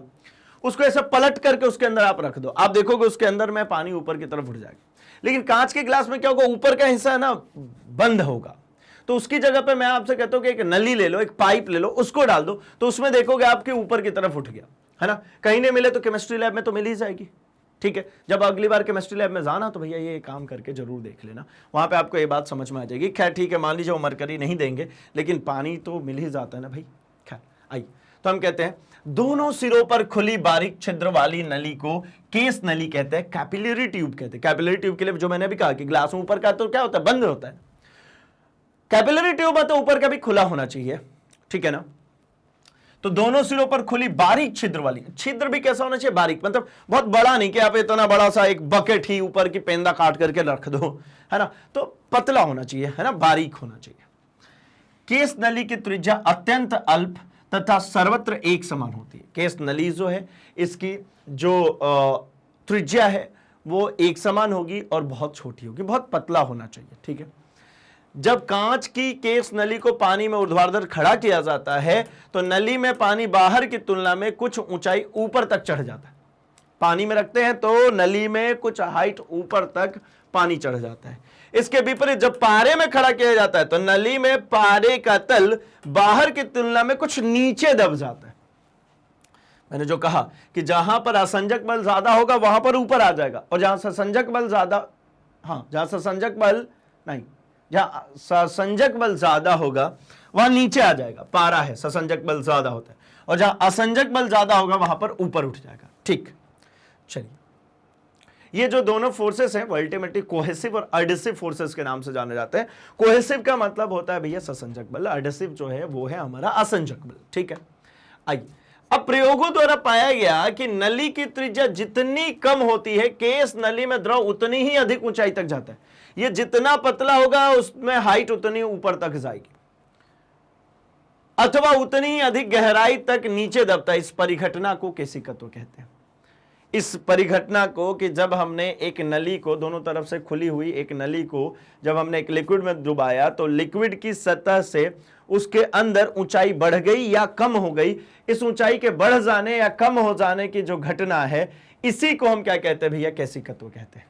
उसको ऐसा पलट करके उसके अंदर आप रख दो, आप देखोगे उसके अंदर में पानी ऊपर की तरफ उठ जाएगा। लेकिन कांच के ग्लास में क्या होगा, ऊपर का हिस्सा है ना बंद होगा, तो उसकी जगह पे मैं आपसे कहता हूं कि एक नली ले लो, एक पाइप ले लो, उसको डाल दो, तो उसमें देखोगे आपके ऊपर की तरफ उठ गया, है ना। कहीं नहीं मिले तो केमिस्ट्री लैब में तो मिल ही जाएगी। ठीक है, जब अगली बार केमिस्ट्री लैब में जाना तो भैया ये काम करके जरूर देख लेना, वहां पे आपको ये बात समझ में आ जाएगी। खैर ठीक है, मान लीजिए वो मरकरी नहीं देंगे लेकिन पानी तो मिल ही जाता है ना भाई। खैर आइए, तो हम कहते हैं दोनों सिरों पर खुली बारीक छिद्र वाली नली को केस नली कहते हैं, कैपिलरी ट्यूब कहते हैं। कैपिलरी ट्यूब के लिए जो मैंने भी कहा कि ग्लास में ऊपर का तो क्या होता है, बंद होता है। कैपिलरी ट्यूब तो ऊपर का भी खुला होना चाहिए, ठीक है ना। तो दोनों सिरों पर खुली बारीक छिद्र वाली, छिद्र भी कैसा होना चाहिए, बारीक, मतलब बहुत बड़ा नहीं कि आप इतना बड़ा सा एक बकेट ही ऊपर की पेंदा काट करके रख दो, है ना। तो पतला होना चाहिए, है ना, बारीक होना चाहिए। केस नली की त्रिज्या अत्यंत अल्प तथा सर्वत्र एक समान होती है। केस नली जो है इसकी जो त्रिज्या है वो एक समान होगी और बहुत छोटी होगी, बहुत पतला होना चाहिए। ठीक है, जब कांच की केस नली को पानी में ऊर्ध्वाधर खड़ा किया जाता है तो नली में पानी बाहर की तुलना में कुछ ऊंचाई ऊपर तक चढ़ जाता है। पानी में रखते हैं तो नली में कुछ हाइट ऊपर तक पानी चढ़ जाता है। इसके विपरीत जब पारे में खड़ा किया जाता है तो नली में पारे का तल बाहर की तुलना में कुछ नीचे दब जाता है। मैंने जो कहा कि जहां पर असंजक बल ज्यादा होगा वहां पर ऊपर आ जाएगा, और जहां ससंजक बल ज्यादा, जहां ससंजक बल नहीं, जहां ससंजक बल ज्यादा होगा वहां नीचे आ जाएगा। पारा है, ससंजक बल ज्यादा होता है, और जहां असंजक बल ज्यादा होगा वहां पर ऊपर उठ जाएगा। ठीक, चलिए ये जो दोनों फोर्सेस हैं वो अल्टीमेटली कोहेसिव और अडहेसिव फोर्सेस के नाम से जाने जाते हैं। कोहेसिव का मतलब होता है भैया ससंजक बल, अडहेसिव जो है वो है हमारा असंजक बल। ठीक है, आइए अब प्रयोगों द्वारा पाया गया कि नली की त्रिज्या जितनी कम होती है, केस नली में द्रव उतनी ही अधिक ऊंचाई तक जाता है। ये जितना पतला होगा उसमें हाइट उतनी ऊपर तक जाएगी, अथवा उतनी ही अधिक गहराई तक नीचे दबता है। इस परिघटना को केशिकत्व कहते हैं। इस परिघटना को कि जब हमने एक नली को, दोनों तरफ से खुली हुई एक नली को जब हमने एक लिक्विड में डुबाया तो लिक्विड की सतह से उसके अंदर ऊंचाई बढ़ गई या कम हो गई, इस ऊंचाई के बढ़ जाने या कम हो जाने की जो घटना है, इसी को हम क्या कहते हैं भैया, केशिकत्व कहते हैं।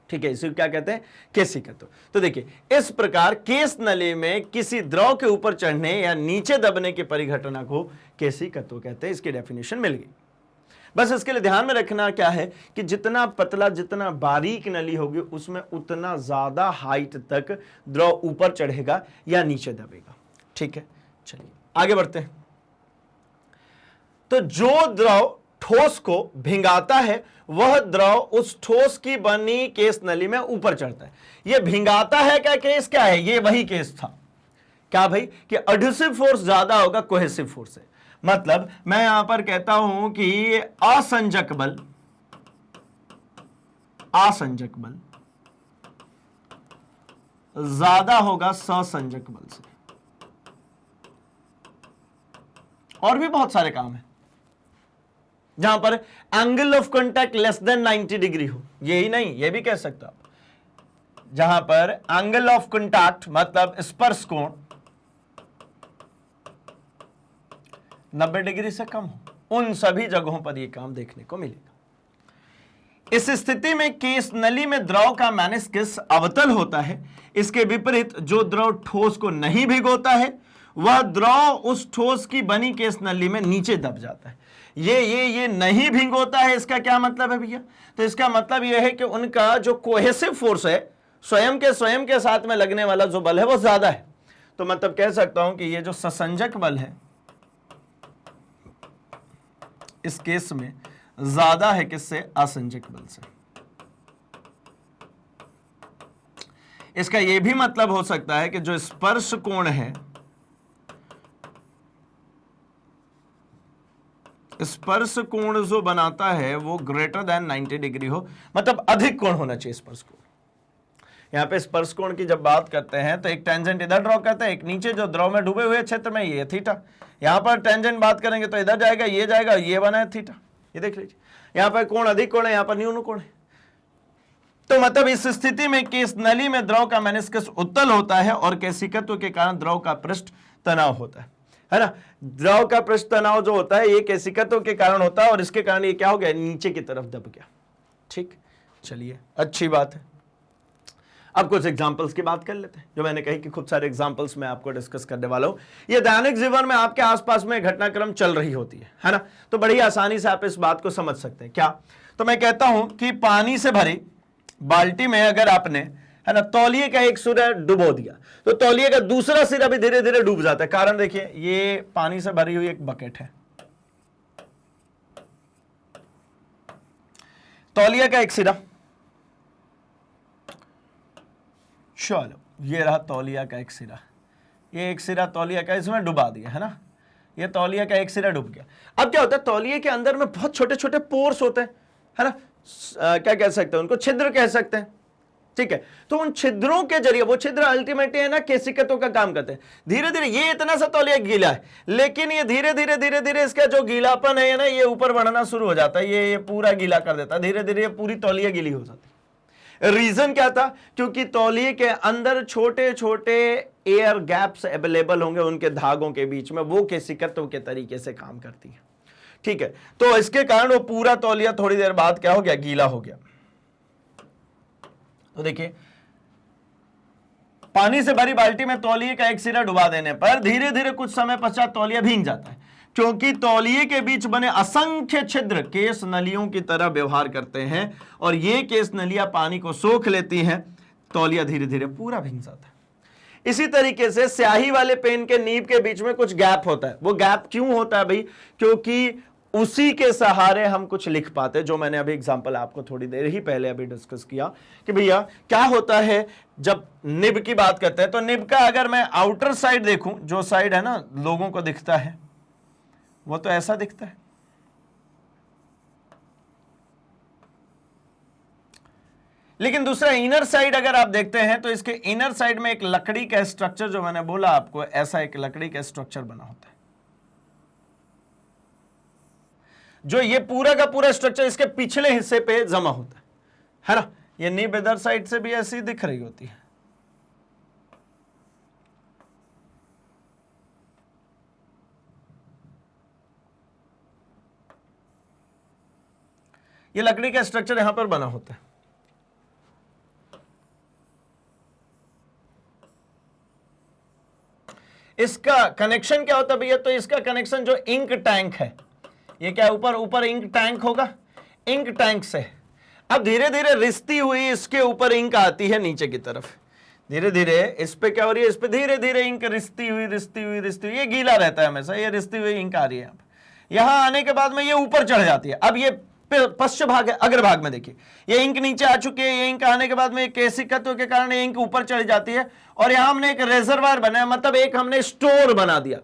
ठीक है, इसी को क्या कहते हैं, केशिकत्व। तो देखिए इस प्रकार केस नली में किसी द्रव के ऊपर चढ़ने या नीचे दबने की परिघटना को केशिकत्व कहते हैं। इसकी डेफिनेशन मिल गई। बस इसके लिए ध्यान में रखना क्या है कि जितना पतला, जितना बारीक नली होगी उसमें उतना ज्यादा हाइट तक द्रव ऊपर चढ़ेगा या नीचे दबेगा। ठीक है, चलिए आगे बढ़ते हैं। तो जो द्रव ठोस को भिंगाता है वह द्रव उस ठोस की बनी केस नली में ऊपर चढ़ता है। यह भिंगाता है क्या केस क्या है, ये वही केस था क्या भाई कि अडहेसिव फोर्स ज्यादा होगा कोहेसिव फोर्स से। मतलब मैं यहां पर कहता हूं कि असंजक बल ज्यादा होगा ससंजक बल से। और भी बहुत सारे काम है जहां पर angle of contact less than 90 degree हो, यही नहीं ये भी कह सकते हो आप, जहां पर एंगल ऑफ कांटेक्ट मतलब स्पर्श कोण 90 डिग्री से कम हो, उन सभी जगहों पर यह काम देखने को मिलेगा। इस स्थिति में केस नली में द्रव का मेनिस्कस अवतल होता है। इसके विपरीत जो द्रव ठोस को नहीं भिगोता है वह द्रव उस ठोस की बनी केस नली में नीचे दब जाता है। ये नहीं भिगोता है, इसका क्या मतलब है भैया, तो इसका मतलब यह है कि उनका जो कोहेसिव फोर्स है, स्वयं के साथ में लगने वाला जो बल है वो ज्यादा है। तो मतलब कह सकता हूं कि ये जो ससंजक बल है इस केस में ज्यादा है किससे, असंजक बल से। इसका यह भी मतलब हो सकता है कि जो स्पर्श कोण है, स्पर्श कोण जो बनाता है वो ग्रेटर देन 90 डिग्री हो, मतलब अधिक कोण होना चाहिए स्पर्श कोण। यहां पे स्पर्श कोण की जब बात करते हैं तो एक टेंजेंट इधर ड्रॉ करते हैं, एक नीचे जो द्रव में डूबे हुए क्षेत्र में ये थीटा। यहां पर टेंजेंट बात करेंगे तो इधर जाएगा, ये बना है थीटा। ये देख लीजिए यहां पर कोण अधिक कोण है, यहां पर न्यून कोण है। तो मतलब इस स्थिति में केस नली में द्रव का मेनिस्कस उत्तल होता है और केशिकत्व के कारण द्रव का पृष्ठ तनाव होता है ना। द्रव का पृष्ठ तनाव जो होता है ये केशिकत्व के कारण होता है और इसके कारण ये क्या हो गया, नीचे की तरफ दब गया। ठीक, चलिए अच्छी बात है। अब कुछ एग्जांपल्स की बात कर लेते हैं। जो मैंने कही कि खूब सारे एग्जांपल्स मैं आपको डिस्कस करने वाला हूं। ये दैनिक जीवन में आपके आसपास में घटनाक्रम चल रही होती है ना, तो बड़ी आसानी से आप इस बात को समझ सकते हैं। क्या, तो मैं कहता हूं कि पानी से भरी बाल्टी में अगर आपने है ना तौलिए का एक सिरा डुबो दिया तो तौलिए का दूसरा सिरा भी धीरे धीरे डूब जाता है। कारण देखिए ये पानी से भरी हुई एक बकेट है, तौलिया का एक सिरा, चलो ये रहा तौलिया का एक सिरा, ये एक सिरा तौलिया का इसमें डुबा दिया है ना, ये तौलिया का एक सिरा डूब गया। अब क्या होता है, तौलिए के अंदर में बहुत छोटे छोटे पोर्स होते हैं है ना, क्या कह सकते हैं उनको, छिद्र कह सकते हैं। ठीक है, तो उन छिद्रों के जरिए, वो छिद्र अल्टीमेटली है ना केशिकत्व का काम करते हैं। धीरे धीरे ये इतना सा तौलिया गीला है, लेकिन ये धीरे धीरे इसका जो गीलापन है ना ये ऊपर बढ़ना शुरू हो जाता है, ये पूरा गीला कर देता है, धीरे धीरे ये पूरी तौलिया गीली हो जाती है। रीजन क्या था, क्योंकि तौलिए के अंदर छोटे छोटे एयर गैप्स अवेलेबल होंगे उनके धागों के बीच में, वो केशिकत्व के तरीके से काम करती है। ठीक है, तो इसके कारण वो पूरा तौलिया थोड़ी देर बाद क्या हो गया, गीला हो गया। तो देखिए पानी से भरी बाल्टी में तौलिए का एक सिरा डुबा देने पर धीरे धीरे कुछ समय पश्चात तौलिया भीग जाता है, क्योंकि तौलिए के बीच बने असंख्य छिद्र केस नलियों की तरह व्यवहार करते हैं और ये केस नलियां पानी को सोख लेती हैं, तौलिया धीरे धीरे पूरा भीग जाता है। इसी तरीके से स्याही वाले पेन के नीब के बीच में कुछ गैप होता है। वो गैप क्यों होता है भाई? क्योंकि उसी के सहारे हम कुछ लिख पाते, जो मैंने अभी एग्जांपल आपको थोड़ी देर ही पहले अभी डिस्कस किया कि भैया क्या होता है जब निब की बात करते हैं। तो निब का अगर मैं आउटर साइड देखूं, जो साइड है ना लोगों को दिखता है, वो तो ऐसा दिखता है। लेकिन दूसरा इनर साइड अगर आप देखते हैं तो इसके इनर साइड में एक लकड़ी का स्ट्रक्चर, जो मैंने बोला आपको, ऐसा एक लकड़ी का स्ट्रक्चर बना होता है। जो ये पूरा का पूरा स्ट्रक्चर इसके पिछले हिस्से पे जमा होता है ना। ये नीब इधर साइड से भी ऐसी दिख रही होती है। ये लकड़ी का स्ट्रक्चर यहां पर बना होता है। इसका कनेक्शन क्या होता है भैया? तो इसका कनेक्शन जो इंक टैंक है, ये क्या ऊपर ऊपर इंक टैंक होगा, इंक टैंक से अब धीरे धीरे रिसती हुई इसके ऊपर इंक आती है नीचे की तरफ। धीरे धीरे इस पे क्या हो रही है? इस पे धीरे धीरे इंक रिसती हुई, ये गीला रहता है हमेशा, ये रिसती हुई इंक आ रही है। यहां आने के बाद में ये ऊपर चढ़ जाती है। अब ये पश्चिम भाग है, अग्रभाग में देखिए ये इंक नीचे आ चुकी है। ये इंक आने के बाद में केशिकत्व के कारण ये इंक ऊपर चढ़ जाती है और यहां हमने एक रेजरवायर बनाया, मतलब एक हमने स्टोर बना दिया,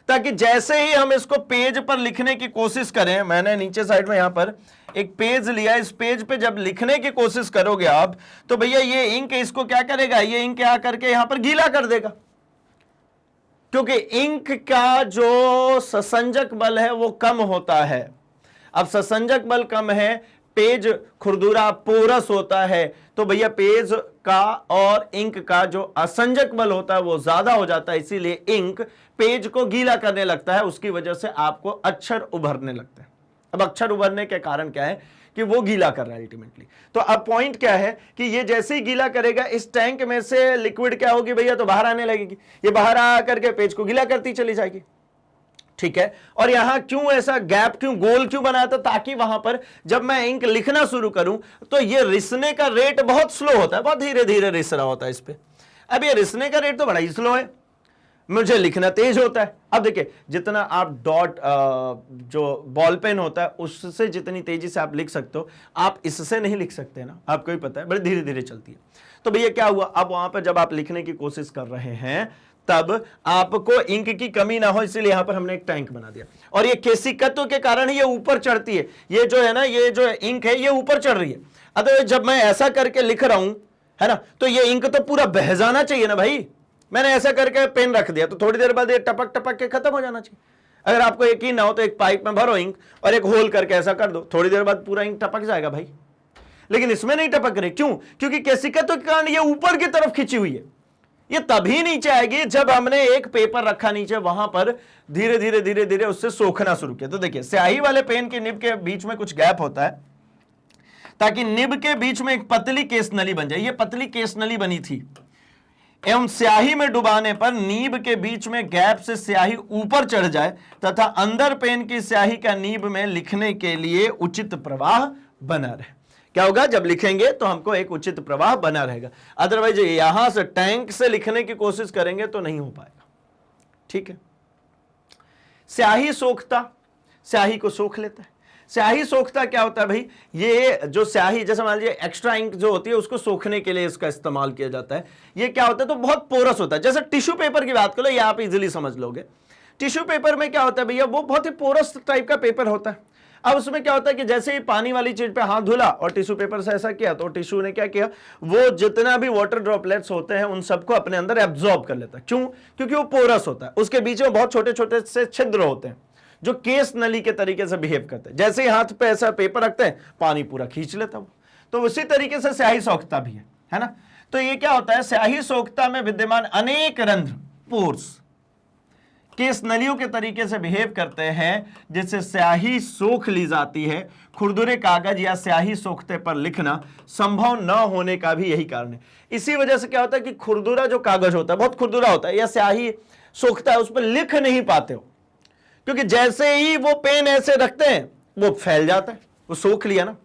ताकि जैसे ही हम इसको पेज पर लिखने की कोशिश करें, मैंने नीचे साइड में यहां पर एक पेज लिया, इस पेज पे जब लिखने की कोशिश करोगे आप, तो भैया ये इंक इसको क्या करेगा? ये इंक क्या करके यहां पर गीला कर देगा, क्योंकि इंक का जो ससंजक बल है वो कम होता है। अब ससंजक बल कम है, पेज खुरदुरा पोरस होता है, तो भैया पेज का और इंक का जो असंजक बल होता है वो ज्यादा हो जाता है, इसीलिए इंक पेज को गीला करने लगता है। उसकी वजह से आपको अक्षर उभरने लगते हैं। अब अक्षर उभरने के कारण क्या है कि वो गीला कर रहा है अल्टीमेटली। तो अब पॉइंट क्या है कि ये जैसे ही गीला करेगा, इस टैंक में से लिक्विड क्या होगी भैया? तो बाहर आने लगेगी। ये बाहर आ करके पेज को गीला करती चली जाएगी, ठीक है। और यहां क्यों ऐसा गैप, क्यों गोल क्यों बनाया था? ताकि वहां पर जब मैं इंक लिखना शुरू करूं तो ये रिसने का रेट बहुत स्लो होता है, बहुत धीरे धीरे रिस रहा होता है इस पे। अब ये रिसने का रेट तो बड़ा ही स्लो है, मुझे लिखना तेज होता है। अब देखिए जितना आप डॉट जो बॉल पेन होता है उससे जितनी तेजी से आप लिख सकते हो, आप इससे नहीं लिख सकते ना, आपको ही पता है, बड़ी धीरे धीरे चलती है। तो भैया क्या हुआ? अब वहां पर जब आप लिखने की कोशिश कर रहे हैं तब आपको इंक की कमी ना हो, इसलिए यहां पर हमने एक टैंक बना दिया। और ये केशिकत्व के कारण ये ऊपर चढ़ती है, ये जो है ना, ये जो इंक है ये ऊपर चढ़ रही है। अतः जब मैं ऐसा करके लिख रहा हूं, है ना, तो ये इंक तो पूरा बह जाना चाहिए ना भाई। मैंने ऐसा करके पेन रख दिया तो थोड़ी देर बाद ये टपक टपक के खत्म हो जाना चाहिए। अगर आपको यकीन ना हो तो एक पाइप में भरो इंक और एक होल करके ऐसा कर दो, थोड़ी देर बाद पूरा इंक टपक जाएगा भाई। लेकिन इसमें नहीं टपक रही, क्यों? क्योंकि केशिकत्व के कारण ये ऊपर की तरफ खिंची हुई है। ये तभी नीचे आएगी जब हमने एक पेपर रखा नीचे, वहां पर धीरे धीरे धीरे धीरे उससे सोखना शुरू किया। तो देखिए स्याही वाले पेन के निब के बीच में कुछ गैप होता है ताकि निब के बीच में एक पतली केस नली बन जाए। ये पतली केस नली बनी थी एवं स्याही में डुबाने पर नीब के बीच में गैप से स्याही ऊपर चढ़ जाए तथा अंदर पेन की स्याही का नीब में लिखने के लिए उचित प्रवाह बना रहे। क्या होगा? जब लिखेंगे तो हमको एक उचित प्रवाह बना रहेगा, अदरवाइज यहां से टैंक से लिखने की कोशिश करेंगे तो नहीं हो पाएगा, ठीक है। स्याही सोखता, स्याही को सोख लेता है। स्याही सोखता क्या होता है भाई? ये जो स्याही, जैसे मान लीजिए एक्स्ट्रा इंक जो होती है उसको सोखने के लिए इसका इस्तेमाल किया जाता है। ये क्या होता है? तो बहुत पोरस होता है। जैसे टिश्यू पेपर की बात करो, ये आप इजीली समझ लोगे। टिश्यू पेपर में क्या होता है भैया? वो बहुत ही पोरस टाइप का पेपर होता है। अब उसमें क्या होता है कि जैसे ही पानी वाली चीज पे हाथ धुला और टिश्यू पेपर से ऐसा किया, तो टिश्यू ने क्या किया? वो जितना भी वाटर ड्रॉपलेट्स होते हैं उन सबको अपने अंदर एब्जॉर्ब कर लेता है। क्यों? क्योंकि वो पोरस होता है, उसके बीच में बहुत छोटे छोटे से छिद्र होते हैं जो केस नली के तरीके से बिहेव करते हैं। जैसे ही हाथ पे ऐसा पेपर रखते हैं, पानी पूरा खींच लेता है। तो उसी तरीके से स्याही सोखता भी है ना। तो ये क्या होता है? स्याही सोखता में विद्यमान अनेक रंध्र, पोर्स, केस नलियों के तरीके से बिहेव करते हैं, जिससे स्याही सोख ली जाती है। खुरदुरे कागज या स्याही सोखते पर लिखना संभव न होने का भी यही कारण है। इसी वजह से क्या होता है कि खुरदुरा जो कागज होता है, बहुत खुरदुरा होता है, या स्याही सोखता है, उस पर लिख नहीं पाते हो, क्योंकि जैसे ही वो पेन ऐसे रखते हैं वो फैल जाता है, वो सोख लिया ना।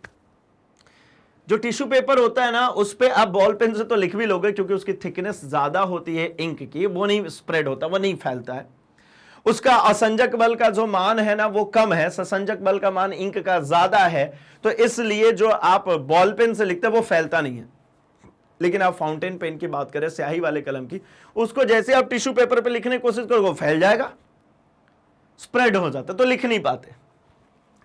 जो टिश्यू पेपर होता है ना, उस पे आप बॉल पेन से तो लिख भी लोगे क्योंकि उसकी थिकनेस ज्यादा होती है इंक की, वो नहीं स्प्रेड होता, वो नहीं फैलता है। उसका असंजक बल का जो मान है ना वो कम है, ससंजक बल का मान इंक का ज्यादा है, तो इसलिए जो आप बॉल पेन से लिखते हैं वो फैलता नहीं है। लेकिन आप फाउंटेन पेन की बात करें, स्याही वाले कलम की, उसको जैसे आप टिश्यू पेपर पे लिखने की कोशिश करोगे वो फैल जाएगा, स्प्रेड हो जाता, तो लिख नहीं पाते।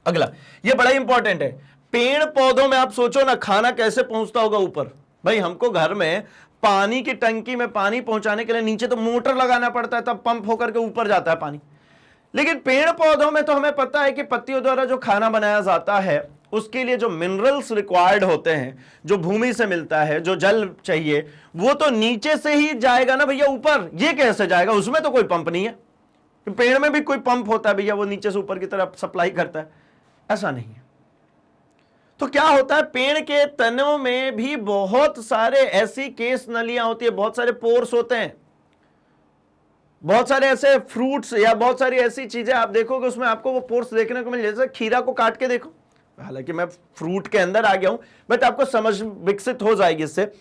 अगला, ये बड़ा इंपॉर्टेंट है, पेड़ पौधों में आप सोचो ना खाना कैसे पहुंचता होगा ऊपर। भाई हमको घर में पानी की टंकी में पानी पहुंचाने के लिए नीचे तो मोटर लगाना पड़ता है, तब पंप होकर के ऊपर जाता है पानी। लेकिन पेड़ पौधों में तो हमें पता है कि पत्तियों द्वारा जो खाना बनाया जाता है उसके लिए जो मिनरल्स रिक्वायर्ड होते हैं, जो भूमि से मिलता है, जो जल चाहिए, वो तो नीचे से ही जाएगा ना भैया ऊपर। ये कैसे जाएगा? उसमें तो कोई पंप नहीं है। पेड़ में भी कोई पंप होता है भैया, वो नीचे से ऊपर की तरफ सप्लाई करता है? ऐसा नहीं है। तो क्या होता है, पेड़ के तनों में भी बहुत सारे ऐसी केस नलियां होती है, बहुत सारे पोर्स होते हैं, बहुत सारे ऐसे फ्रूट्स या बहुत सारी ऐसी चीजें आप देखोगे उसमें आपको वो पोर्स देखने को मिल, जैसे खीरा को काट के देखो, हालांकि मैं फ्रूट के अंदर आ गया हूं, बट आपको समझ विकसित हो जाएगी इससे।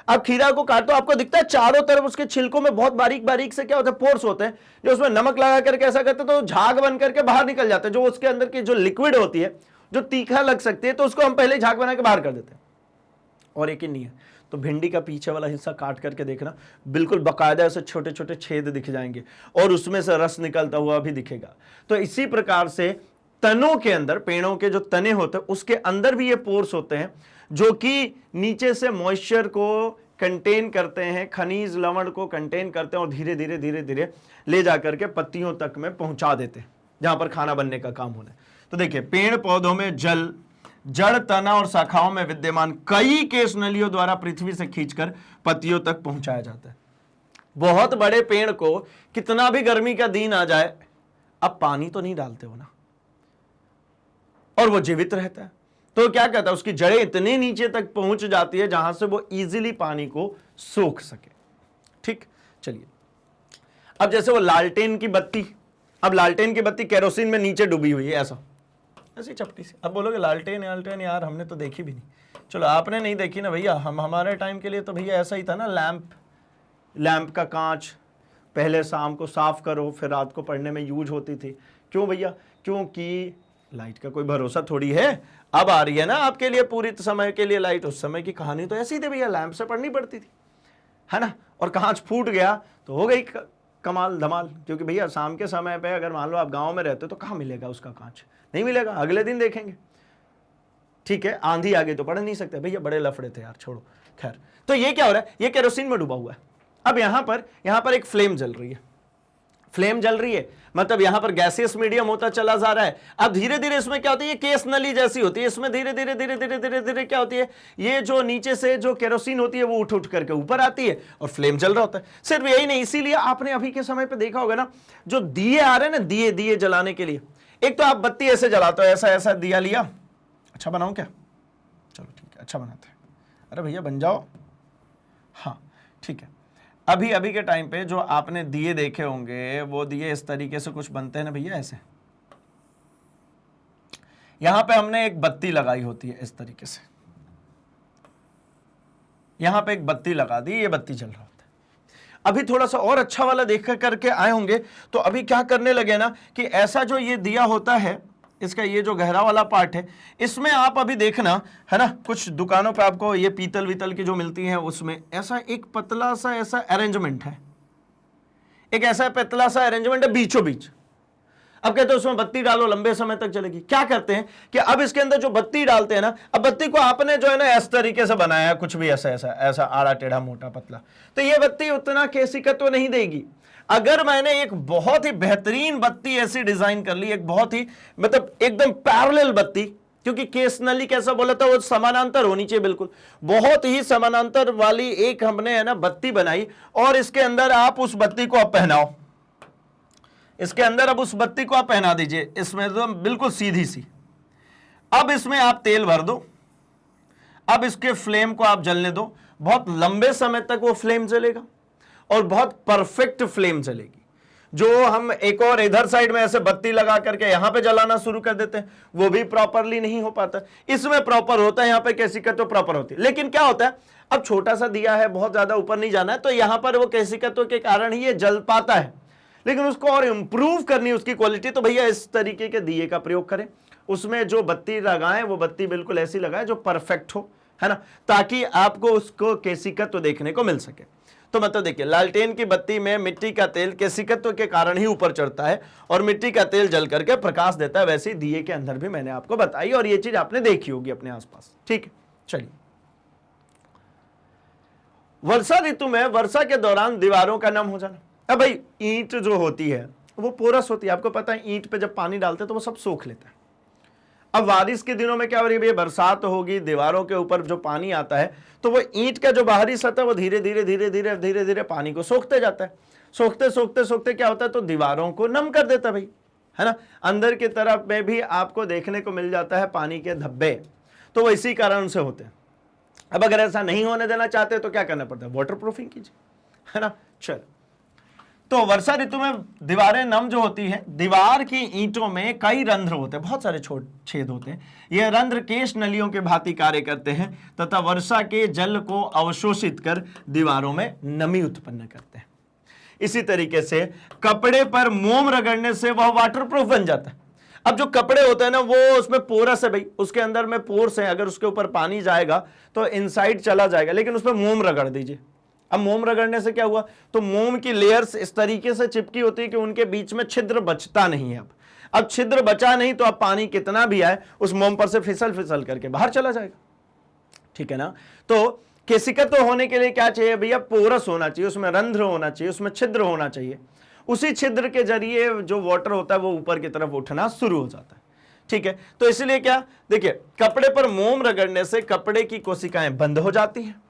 आप खीरा को काटो, आपको दिखता है चारों तरफ उसके छिलकों में बहुत बारीक बारीक से क्या होता है, पोर्स होते हैं, जो उसमें नमक लगा करके ऐसा करते तो झाग बन करके बाहर निकल जाते हैं। जो उसके अंदर की जो लिक्विड होती है, जो तीखा लग सकती है, तो उसको हम पहले झाग बना के बाहर कर देते हैं। और एक ही नहीं है, तो भिंडी का पीछे वाला हिस्सा काट करके देखना, बिल्कुल बकायदा ऐसे छोटे छोटे छेद दिख जाएंगे और उसमें से रस निकलता हुआ भी दिखेगा। तो इसी प्रकार से तनों के अंदर, पेड़ों के जो तने होते हैं उसके अंदर भी ये पोर्स होते हैं, जो कि नीचे से मॉइस्चर को कंटेन करते हैं, खनिज लवण को कंटेन करते हैं और धीरे धीरे धीरे धीरे ले जाकर के पत्तियों तक में पहुंचा देते हैं, जहां पर खाना बनने का काम होना है। तो देखिए, पेड़ पौधों में जल, जड़, तना और शाखाओं में विद्यमान कई केश नलियों द्वारा पृथ्वी से खींचकर पत्तियों तक पहुंचाया जाता है। बहुत बड़े पेड़ को कितना भी गर्मी का दिन आ जाए, अब पानी तो नहीं डालते हो ना, और वो जीवित रहता है। तो क्या कहता है, उसकी जड़ें इतने नीचे तक पहुंच जाती है जहां से वो इजीली पानी को सोख सके। ठीक, चलिए, अब जैसे वो लालटेन की बत्ती, अब लालटेन की बत्ती केरोसिन में नीचे डूबी हुई है, ऐसी चपटी सी। अब बोलोगे लालटेन लालटेन यार हमने तो देखी भी नहीं। चलो, आपने नहीं देखी ना भैया, हमारे टाइम के लिए तो भैया ऐसा ही था ना, लैंप का कांच पहले शाम को साफ करो, फिर रात को पढ़ने में यूज होती थी। क्यों भैया? क्योंकि लाइट का कोई भरोसा थोड़ी है। अब आ रही है ना आपके लिए पूरी समय के लिए लाइट, उस समय की कहानी तो ऐसी थी भैया, लैंप से पढ़नी पड़ती थी, है ना। और कांच फूट गया तो हो गई कमाल धमाल, क्योंकि भैया शाम के समय पे अगर मान लो आप गांव में रहते हो तो कहाँ मिलेगा उसका कांच, नहीं मिलेगा, अगले दिन देखेंगे। ठीक है, आंधी आ गई तो पढ़ नहीं सकते भैया, बड़े लफड़े थे यार, छोड़ो। खैर, तो ये क्या हो रहा है, ये केरोसिन में डूबा हुआ है। अब यहां पर एक फ्लेम जल रही है, फ्लेम जल रही है, मतलब यहां पर गैसियस मीडियम होता चला जा रहा है। अब धीरे धीरे इसमें क्या होती है, केस नली जैसी होती है, इसमें धीरे धीरे धीरे धीरे धीरे धीरे क्या होती है, ये जो नीचे से जो केरोसिन होती है वो उठ उठ करके ऊपर आती है और फ्लेम जल रहा होता है। सिर्फ यही नहीं, इसीलिए आपने अभी के समय पे देखा होगा ना, जो दिए आ रहे हैं ना, दिए जलाने के लिए, एक तो आप बत्ती ऐसे जलाते हो, ऐसा ऐसा दिया लिया, अच्छा बनाऊं क्या? चलो ठीक है, अच्छा बनाते हैं। अरे भैया बन जाओ, हाँ ठीक है। अभी के टाइम पे जो आपने दिए देखे होंगे, वो दिए इस तरीके से कुछ बनते हैं ना भैया, ऐसे। यहां पे हमने एक बत्ती लगाई होती है इस तरीके से, यहां पे एक बत्ती लगा दी, ये बत्ती जल रहा होता है। अभी थोड़ा सा और अच्छा वाला देख करके आए होंगे, तो अभी क्या करने लगे ना कि ऐसा जो ये दिया होता है, इसका ये जो गहरा वाला पार्ट है, इसमें आप अभी देखना, है ना, कुछ दुकानों पे आपको ये पीतल वीतल की जो मिलती हैं उसमें ऐसा एक पतला सा ऐसा अरेंजमेंट है, एक ऐसा पतला सा अरेंजमेंट है बीचों बीच। अब कहते हैं उसमें बत्ती डालो, लंबे समय तक चलेगी। क्या करते हैं कि अब इसके अंदर जो बत्ती डालते हैं ना, अब बत्ती को आपने जो है ना इस तरीके से बनाया है, कुछ भी ऐसा ऐसा ऐसा आड़ा टेढ़ा मोटा पतला, तो ये बत्ती उतना केसिकत्व नहीं देगी। अगर मैंने एक बहुत ही बेहतरीन बत्ती ऐसी डिजाइन कर ली, एक बहुत ही मतलब एकदम पैरेलल बत्ती, क्योंकि केस नली कैसा बोला था, वो समानांतर होनी चाहिए, बिल्कुल बहुत ही समानांतर वाली एक हमने है ना बत्ती बनाई, और इसके अंदर आप उस बत्ती को अब पहनाओ, इसके अंदर अब उस बत्ती को आप पहना दीजिए, इसमें तो बिल्कुल सीधी सी। अब इसमें आप तेल भर दो, अब इसके फ्लेम को आप जलने दो, बहुत लंबे समय तक वो फ्लेम जलेगा और बहुत परफेक्ट फ्लेम चलेगी। जो हम एक और इधर साइड में ऐसे बत्ती लगा करके यहां पे जलाना शुरू कर देते हैं, वो भी प्रॉपरली नहीं हो पाता। इसमें प्रॉपर होता है, यहां पे केसिकत तो प्रॉपर होती है। लेकिन क्या होता है, अब छोटा सा दिया है, बहुत ज्यादा ऊपर नहीं जाना है, तो यहां पर वो केसिकत्व के कारण ही ये जल पाता है। लेकिन उसको और इंप्रूव करनी उसकी क्वालिटी, तो भैया इस तरीके के दिए का प्रयोग करें। उसमें जो बत्ती लगाएं वो बत्ती बिल्कुल ऐसी लगाएं जो परफेक्ट हो, है ना, ताकि आपको उसको केसिकत्व देखने को मिल सके। तो मतलब देखिए, लालटेन की बत्ती में मिट्टी का तेल केसिकत्व के कारण ही ऊपर चढ़ता है और मिट्टी का तेल जल करके प्रकाश देता है। वैसे ही दिए के अंदर भी मैंने आपको बताई और ये चीज आपने देखी होगी अपने आसपास। ठीक है, चलिए। वर्षा ऋतु में वर्षा के दौरान दीवारों का नम हो जाना। अब भाई ईंट जो होती है वो पोरस होती है, आपको पता है, ईंट पे जब पानी डालते हैं तो वो सब सोख लेता है। अब बारिश के दिनों में क्या हो रही है भैया, बरसात होगी, दीवारों के ऊपर जो पानी आता है तो वो ईंट का जो बाहरी सतह वो धीरे धीरे धीरे धीरे धीरे धीरे पानी को सोखते जाता है। सोखते सोखते सोखते क्या होता है, तो दीवारों को नम कर देता है भाई, है ना। अंदर की तरफ में भी आपको देखने को मिल जाता है पानी के धब्बे, तो वो इसी कारण से होते हैं। अब अगर ऐसा नहीं होने देना चाहते तो क्या करना पड़ता है, वाटर प्रूफिंग कीजिए, है ना। चल, तो वर्षा ऋतु में दीवारें नम जो होती है, दीवार की ईंटों में कई रंध्र होते हैं, बहुत सारे छेद होते हैं। यह रंध्र केश नलियों के भांति कार्य करते हैं तथा वर्षा के जल को अवशोषित कर दीवारों में नमी उत्पन्न करते हैं। इसी तरीके से कपड़े पर मोम रगड़ने से वह वाटरप्रूफ बन जाता है। अब जो कपड़े होते हैं ना, वो उसमें पोरस है भाई, उसके अंदर में पोर्स है, अगर उसके ऊपर पानी जाएगा तो इनसाइड चला जाएगा, लेकिन उसमें मोम रगड़ दीजिए। अब मोम रगड़ने से क्या हुआ, तो मोम की लेयर्स इस तरीके से चिपकी होती है कि उनके बीच में छिद्र बचता नहीं है। अब छिद्र बचा नहीं तो अब पानी कितना भी आए उस मोम पर से फिसल फिसल करके बाहर चला जाएगा, ठीक है ना। तो केसिकत्व होने के लिए क्या चाहिए भैया, पोरस होना चाहिए, उसमें रंध्र होना चाहिए, उसमें छिद्र होना चाहिए। उसी छिद्र के जरिए जो वाटर होता है वो ऊपर की तरफ उठना शुरू हो जाता है, ठीक है। तो इसलिए क्या, देखिए, कपड़े पर मोम रगड़ने से कपड़े की कोशिकाएं बंद हो जाती हैं,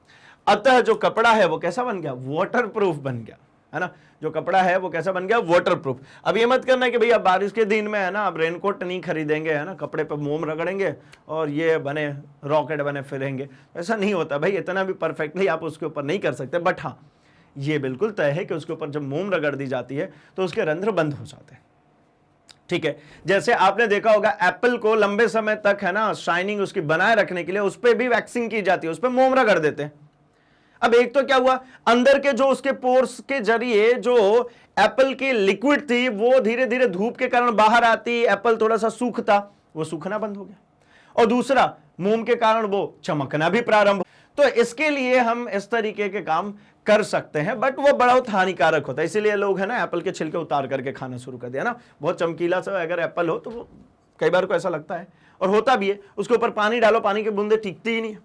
अतः जो कपड़ा है वो कैसा बन गया, वाटरप्रूफ बन गया, है ना। जो कपड़ा है वो कैसा बन गया, वाटरप्रूफ। अब ये मत करना कि भैया बारिश के दिन में, है ना, अब रेनकोट नहीं खरीदेंगे, है ना, कपड़े पर मोम रगड़ेंगे और ये बने रॉकेट बने फिरेंगे, ऐसा नहीं होता भाई। इतना भी परफेक्टली आप उसके ऊपर नहीं कर सकते, बट हाँ, ये बिल्कुल तय है कि उसके ऊपर जब मोम रगड़ दी जाती है तो उसके रंध्र बंद हो जाते हैं, ठीक है। जैसे आपने देखा होगा एप्पल को लंबे समय तक, है ना, शाइनिंग उसकी बनाए रखने के लिए उस पर भी वैक्सिंग की जाती है, उस पर मोम रगड़ देते हैं। अब एक तो क्या हुआ, अंदर के जो उसके पोर्स के जरिए जो एप्पल की लिक्विड थी वो धीरे धीरे धूप के कारण बाहर आती, एप्पल थोड़ा सा सूखता, वो सूखना बंद हो गया, और दूसरा मोम के कारण वो चमकना भी प्रारंभ। तो इसके लिए हम इस तरीके के काम कर सकते हैं, बट वो बहुत हानिकारक होता है, इसीलिए लोग, है ना, एप्पल के छिलके उतार करके खाना शुरू कर दिया ना। बहुत चमकीला सा अगर एप्पल हो तो वो कई बार को ऐसा लगता है, और होता भी है, उसके ऊपर पानी डालो, पानी की बूंदे टिकती ही नहीं है,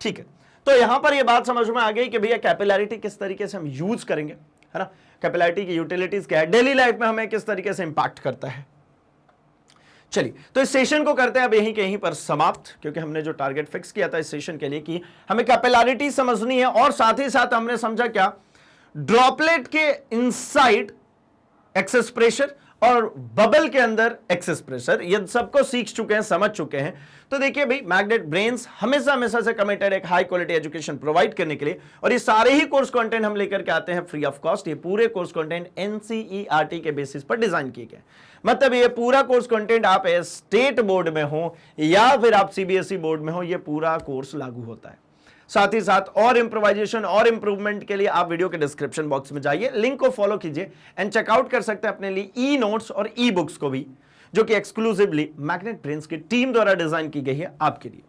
ठीक है। तो यहां पर ये बात समझ में आ गई कि भैया कैपिलैरिटी किस तरीके से हम यूज करेंगे, है ना, कैपिलैरिटी की यूटिलिटीज क्या है, डेली लाइफ में हमें किस तरीके से इंपैक्ट करता है। चलिए, तो इस सेशन को करते हैं अब यहीं कहीं पर समाप्त, क्योंकि हमने जो टारगेट फिक्स किया था इस सेशन के लिए कि हमें कैपिलैरिटी समझनी है, और साथ ही साथ हमने समझा क्या, ड्रॉपलेट के इनसाइड एक्सेस प्रेशर और बबल के अंदर एक्सेस प्रेशर, ये सबको सीख चुके हैं, समझ चुके हैं। तो देखिए भाई, मैग्नेट ब्रेन्स हमेशा हमेशा से कमिटेड एक हाई क्वालिटी एजुकेशन प्रोवाइड करने के लिए, और ये सारे ही कोर्स कंटेंट हम लेकर के आते हैं फ्री ऑफ कॉस्ट। ये पूरे कोर्स कंटेंट NCERT के बेसिस पर डिजाइन किए गए, मतलब ये पूरा कोर्स कंटेंट आप स्टेट बोर्ड में हो या फिर आप CBSE बोर्ड में हो, ये पूरा कोर्स लागू होता है। साथ ही साथ और इंप्रोवाइजेशन और इंप्रूवमेंट के लिए आप वीडियो के डिस्क्रिप्शन बॉक्स में जाइए, लिंक को फॉलो कीजिए एंड चेकआउट कर सकते हैं अपने लिए ई नोट्स और ई बुक्स को भी, जो कि एक्सक्लूसिवली मैग्नेट ब्रेन्स की टीम द्वारा डिजाइन की गई है आपके लिए।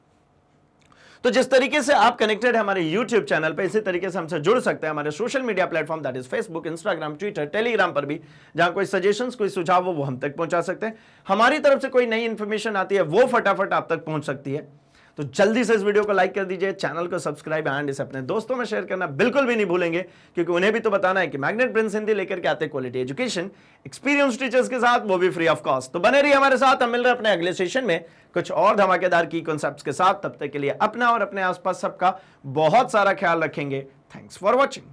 तो जिस तरीके से आप कनेक्टेड है हमारे YouTube चैनल पे, इसी तरीके से हमसे जुड़ सकते हैं हमारे social media platform, that is Facebook, Instagram, Twitter, Telegram पर भी, जहां कोई सजेशंस, कोई सुझाव वो हम तक पहुंचा सकते हैं। हमारी तरफ से कोई नई इंफॉर्मेशन आती है वो फटाफट आप तक पहुंच सकती है। तो जल्दी से इस वीडियो को लाइक कर दीजिए, चैनल को सब्सक्राइब एंड इसे अपने दोस्तों में शेयर करना बिल्कुल भी नहीं भूलेंगे, क्योंकि उन्हें भी तो बताना है कि मैग्नेट ब्रेन्स हिंदी लेकर के आते क्वालिटी एजुकेशन एक्सपीरियंस टीचर्स के साथ, वो भी फ्री ऑफ कॉस्ट। तो बने रहिए हमारे साथ, हम मिल रहे हैं अपने अगले सेशन में कुछ और धमाकेदार की कॉन्सेप्ट्स के साथ। तब तक के लिए अपना और अपने आसपास सबका बहुत सारा ख्याल रखेंगे। Thanks for watching.